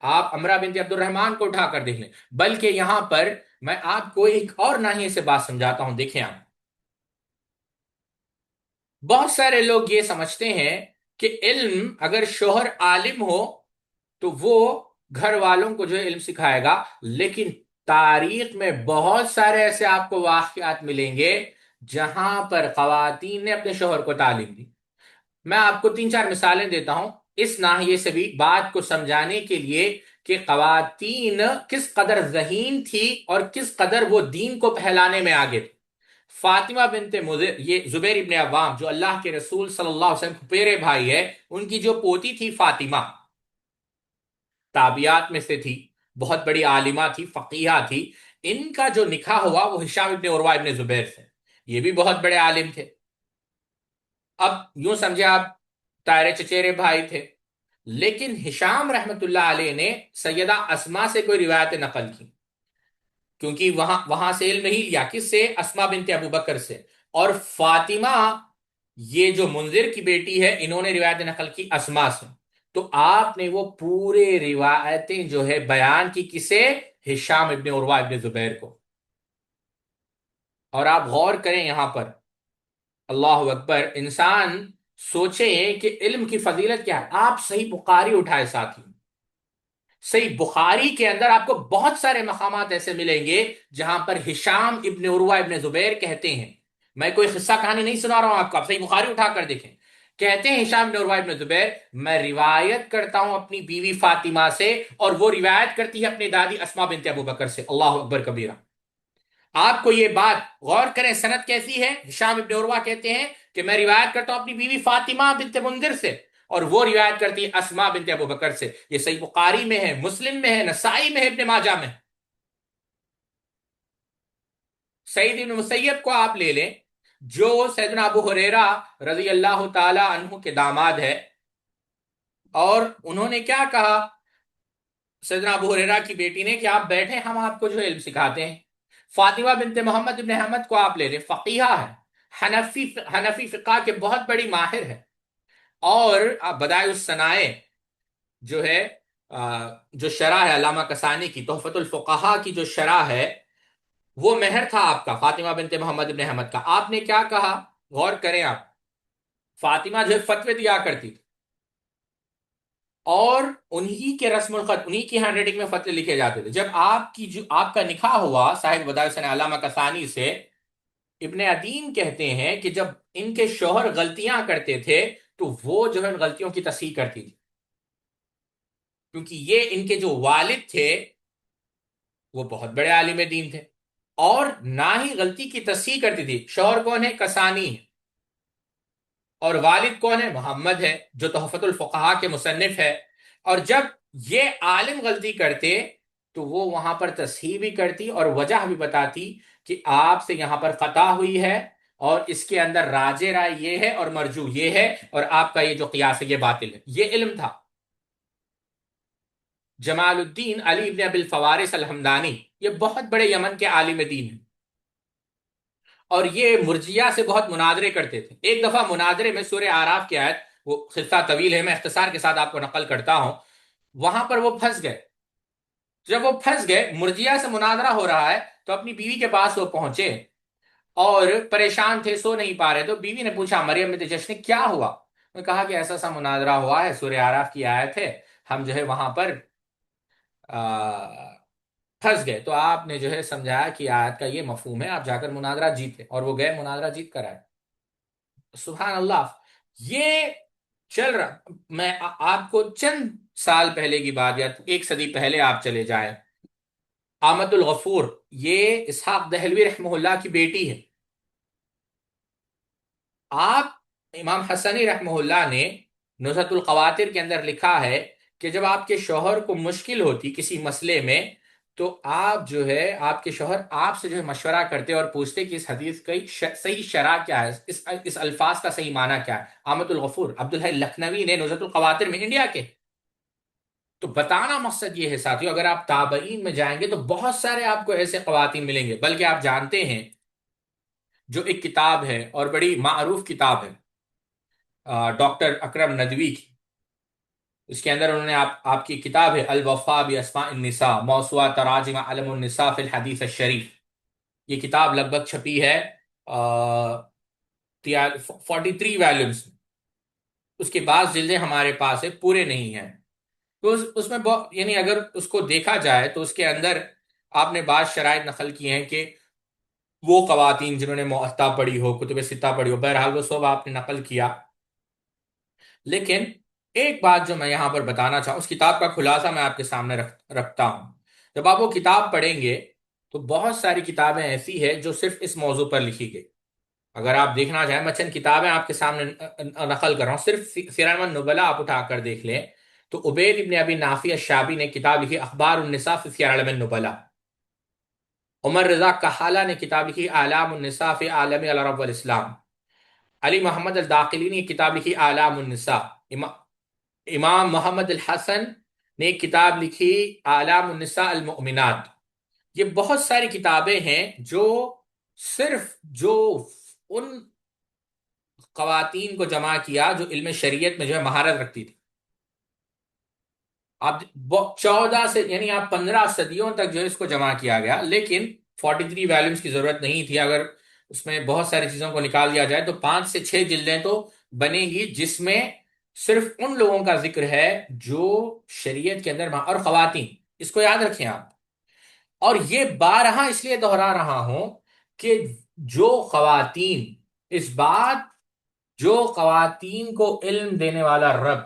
[SPEAKER 2] آپ امرہ بنت عبد الرحمن کو اٹھا کر دیکھ لیں، بلکہ یہاں پر میں آپ کو ایک اور ناحیے سے بات سمجھاتا ہوں۔ دیکھیں آپ، بہت سارے لوگ یہ سمجھتے ہیں کہ علم، اگر شوہر عالم ہو تو وہ گھر والوں کو جو ہے علم سکھائے گا، لیکن تاریخ میں بہت سارے ایسے آپ کو واقعات ملیں گے جہاں پر خواتین نے اپنے شوہر کو تعلیم دی۔ میں آپ کو 3 4 مثالیں دیتا ہوں اس ناحیے سے بھی بات کو سمجھانے کے لیے کہ خواتین کس قدر ذہین تھی اور کس قدر وہ دین کو پھیلانے میں آگے تھی۔ فاطمہ بنت مضر، یہ زبیر ابن عوام جو اللہ کے رسول صلی اللہ علیہ وسلم کے پیارے بھائی ہے، ان کی جو پوتی تھی فاطمہ، تابعات میں سے تھی، بہت بڑی عالمہ تھی، فقیہہ تھی۔ ان کا جو نکاح ہوا وہ ہشام ابن عروہ ابن زبیر سے، یہ بھی بہت بڑے عالم تھے۔ اب یوں سمجھے آپ، تائرے چچیرے بھائی تھے، لیکن ہشام رحمت اللہ علیہ نے سیدہ اسما سے کوئی روایت نقل کی، کیونکہ وہاں سے علم نہیں لیا، کس سے؟ اسما بنت ابو بکر سے۔ اور فاطمہ، یہ جو منذر کی بیٹی ہے، انہوں نے روایت نقل کی اسما سے۔ تو آپ نے وہ پورے روایتیں جو ہے بیان کی کسے؟ ہشام ابن عروہ ابن زبیر کو۔ اور آپ غور کریں یہاں پر، اللہ اکبر، انسان سوچیں کہ علم کی فضیلت کیا ہے۔ آپ صحیح بخاری اٹھائے ساتھی، صحیح بخاری کے اندر آپ کو بہت سارے مقامات ایسے ملیں گے جہاں پر ہشام ابن عروہ ابن زبیر کہتے ہیں، میں کوئی قصہ کہانی نہیں سنا رہا ہوں آپ کو، آپ صحیح بخاری اٹھا کر دیکھیں، کہتے ہیں ہشام ابن عروہ ابن زبیر، میں روایت کرتا ہوں اپنی بیوی فاطمہ سے، اور وہ روایت کرتی ہے اپنی دادی اسما بنت ابو بکر سے۔ اللہ اکبر کبیرہ! آپ کو یہ بات غور کریں، سند کیسی ہے؟ ہشام ابن عروہ کہتے ہیں کہ میں روایت کرتا ہوں اپنی بیوی فاطمہ بنت منذر سے، اور وہ روایت کرتی ہے اسما بنت ابو بکر سے۔ یہ صحیح بخاری میں ہے، مسلم میں ہے، نسائی میں ہے، ابن ماجہ میں ہے۔ سعید بن مسیب کو آپ لے لیں، جو سیدنا ابو ہریرہ رضی اللہ تعالی عنہ کے داماد ہے، اور انہوں نے کیا کہا سیدنا ابو ہریرہ کی بیٹی نے کہ آپ بیٹھیں، ہم آپ کو جو علم سکھاتے ہیں۔ فاطمہ بنت محمد ابن احمد کو آپ لے لیں، فقیہہ ہے، حنفی فقہ کے بہت بڑی ماہر ہے، اور بدائع الصنائع جو ہے، جو شرح ہے علامہ کسانی کی، تحفۃ الفقہا کی جو شرح ہے، وہ مہر تھا آپ کا، فاطمہ بنت محمد ابن احمد کا۔ آپ نے کیا کہا؟ غور کریں آپ، فاطمہ جو ہے فتوے دیا کرتی تھی، اور انہی کے رسم الخط، انہی کی ہینڈ رائٹنگ میں فتوے لکھے جاتے تھے۔ جب آپ کا نکاح ہوا صاحب بدائع الصنائع علامہ کسانی سے، ابن عدین کہتے ہیں کہ جب ان کے شوہر غلطیاں کرتے تھے تو وہ جو ہے ان غلطیوں کی تصحیح کرتی تھی، کیونکہ یہ ان کے جو والد تھے وہ بہت بڑے عالم دین تھے، اور نہ ہی غلطی کی تصحیح کرتی تھی۔ شوہر کون ہے؟ کسانی ہے، اور والد کون ہے؟ محمد ہے، جو تحفۃ الفقہا کے مصنف ہے۔ اور جب یہ عالم غلطی کرتے تو وہ وہاں پر تصحیح بھی کرتی اور وجہ بھی بتاتی کہ آپ سے یہاں پر خطا ہوئی ہے، اور اس کے اندر راجع رائے یہ ہے اور مرجو یہ ہے، اور آپ کا یہ جو قیاس ہے یہ باطل ہے۔ یہ علم تھا۔ جمال الدین علی ابن ابی الفوارس الحمدانی، یہ بہت بڑے یمن کے عالم دین ہیں، اور یہ مرجیہ سے بہت مناظرے کرتے تھے۔ ایک دفعہ مناظرے میں سورہ اعراف کی آیت، وہ قصہ طویل ہے، میں اختصار کے ساتھ آپ کو نقل کرتا ہوں، وہاں پر وہ پھنس گئے۔ جب وہ پھنس گئے، مرجیہ سے مناظرہ ہو رہا ہے، تو اپنی بیوی کے پاس وہ پہنچے اور پریشان تھے، سو نہیں پا رہے، تو بیوی نے پوچھا مریم بنت جشن کیا ہوا؟ انہوں نے کہا کہ ایسا سا مناظرہ ہوا ہے، سورہ اعراف کی آیت ہے، ہم جو ہے وہاں پر پھنس گئے۔ تو آپ نے جو ہے سمجھایا کہ آیت کا یہ مفہوم ہے، آپ جا کر مناظرہ جیتے، اور وہ گئے مناظرہ جیت کر آئے۔ سبحان اللہ! یہ چل رہا، میں آپ کو چند سال پہلے کی بات، یا 1 صدی پہلے آپ چلے جائیں، آمد الغفور، یہ اسحاق دہلوی رحمہ اللہ کی بیٹی ہے۔ آپ امام حسنی رحمہ اللہ نے نزہۃ الخواطر کے اندر لکھا ہے کہ جب آپ کے شوہر کو مشکل ہوتی کسی مسئلے میں، تو آپ جو ہے آپ کے شوہر آپ سے جو ہے مشورہ کرتے اور پوچھتے کہ اس حدیث کا صحیح شرح کیا ہے، اس الفاظ کا صحیح معنی کیا ہے۔ احمد الغفور عبدالحی لکھنوی نے نزہۃ القواتر میں، انڈیا کے، تو بتانا مقصد یہ ہے ساتھیو، اگر آپ تابعین میں جائیں گے تو بہت سارے آپ کو ایسے خواتین ملیں گے، بلکہ آپ جانتے ہیں جو ایک کتاب ہے اور بڑی معروف کتاب ہے ڈاکٹر اکرم ندوی کی، اس کے اندر انہوں نے آپ کی کتاب ہے الوفا باسماء النساء موسوعہ تراجم علم النساء فی الحدیث الشریف، یہ کتاب لگ بھگ چھپی ہے 43 ویلیومز، اس کے بعض جلدیں ہمارے پاس ہے، پورے نہیں ہیں۔ تو اس میں یعنی اگر اس کو دیکھا جائے تو اس کے اندر آپ نے بعض شرائط نقل کی ہیں کہ وہ خواتین جنہوں نے موطا پڑھی ہو، کتب ستہ پڑھی ہو، بہرحال وہ سب آپ نے نقل کیا، لیکن ایک بات جو میں یہاں پر بتانا چاہوں، اس کتاب کا خلاصہ میں آپ کے سامنے رکھتا ہوں۔ جب آپ وہ کتاب پڑھیں گے تو بہت ساری کتابیں ایسی ہیں جو صرف اس موضوع پر لکھی گئی۔ اگر آپ دیکھنا چاہیں، میں چند کتابیں آپ کے سامنے نقل کر رہا ہوں، صرف سیر اعلام النبلاء آپ اٹھا کر دیکھ لیں تو عبید ابن ابی نافع الشابی نے کتاب لکھی اخبار النساء فی سیر اعلام النبلاء، عمر رضا کحالہ نے کتاب لکھی اعلام النساء فی عالم العرب والاسلام، علی محمد الداخلی نے کتاب لکھی اعلام النساء، امام محمد الحسن نے ایک کتاب لکھی اعلام النساء المؤمنات۔ یہ بہت ساری کتابیں ہیں جو صرف جو ان خواتین کو جمع کیا جو علم شریعت میں جو ہے مہارت رکھتی تھی۔ آپ 14 سے یعنی آپ 15 صدیوں تک جو ہے اس کو جمع کیا گیا، لیکن 43 ویلیومز کی ضرورت نہیں تھی۔ اگر اس میں بہت ساری چیزوں کو نکال دیا جائے تو 5 سے 6 جلدیں تو بنے گی، جس میں صرف ان لوگوں کا ذکر ہے جو شریعت کے اندر اور خواتین، اس کو یاد رکھیں آپ۔ اور یہ بارہا اس لیے دہرا رہا ہوں کہ جو خواتین، اس بات، جو خواتین کو علم دینے والا رب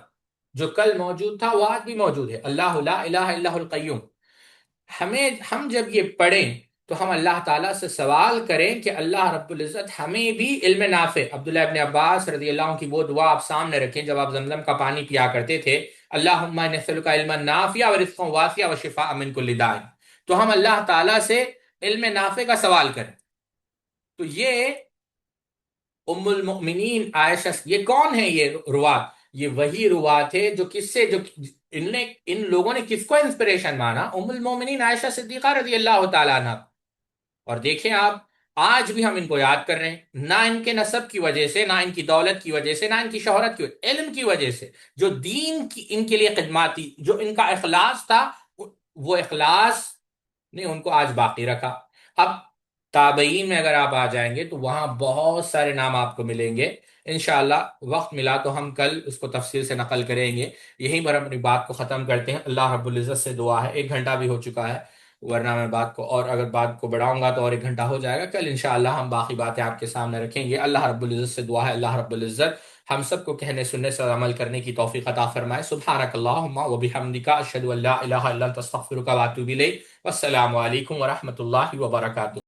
[SPEAKER 2] جو کل موجود تھا وہ آج بھی موجود ہے، اللہ لا الہ الا هو القیوم۔ ہم جب یہ پڑھیں تو ہم اللہ تعالیٰ سے سوال کریں کہ اللہ رب العزت ہمیں بھی علم نافع، عبداللہ ابن عباس رضی اللہ عنہ کی وہ دعا آپ سامنے رکھیں جب آپ زمزم کا پانی پیا کرتے تھے، اللہم انی اسألک علما نافعا ورزقا واسعا وشفاء من کل داء، تو ہم اللہ تعالیٰ سے علم نافع کا سوال کریں۔ تو یہ ام المؤمنین عائشہ، یہ کون ہے یہ روات؟ یہ وہی روات ہے جو کس سے، جو ان لوگوں نے کس کو انسپریشن مانا؟ ام المومنین عائشہ صدیقہ رضی اللہ تعالیٰ عنہ۔ اور دیکھیں آپ، آج بھی ہم ان کو یاد کر رہے ہیں، نہ ان کے نسب کی وجہ سے، نہ ان کی دولت کی وجہ سے، نہ ان کی شہرت کی وجہ سے، علم کی وجہ سے، جو دین کی ان کے لیے خدمات تھی، جو ان کا اخلاص تھا، وہ اخلاص نے ان کو آج باقی رکھا۔ اب تابعین میں اگر آپ آ جائیں گے تو وہاں بہت سارے نام آپ کو ملیں گے، انشاءاللہ وقت ملا تو ہم کل اس کو تفصیل سے نقل کریں گے۔ یہیں پر اپنی بات کو ختم کرتے ہیں۔ اللہ رب العزت سے دعا ہے، 1 گھنٹہ بھی ہو چکا ہے، ورنہ میں بات کو اور اگر بات کو بڑھاؤں گا تو اور 1 گھنٹہ ہو جائے گا۔ کل انشاءاللہ ہم باقی باتیں آپ کے سامنے رکھیں گے۔ اللہ رب العزت سے دعا ہے اللہ رب العزت ہم سب کو کہنے سننے سے عمل کرنے کی توفیق عطا فرمائے۔ سبحانک اللہم و بحمدک، اشہد ان لا الہ الا انت، استغفرک و اتوب الیک۔ والسلام علیکم ورحمۃ اللہ وبرکاتہ۔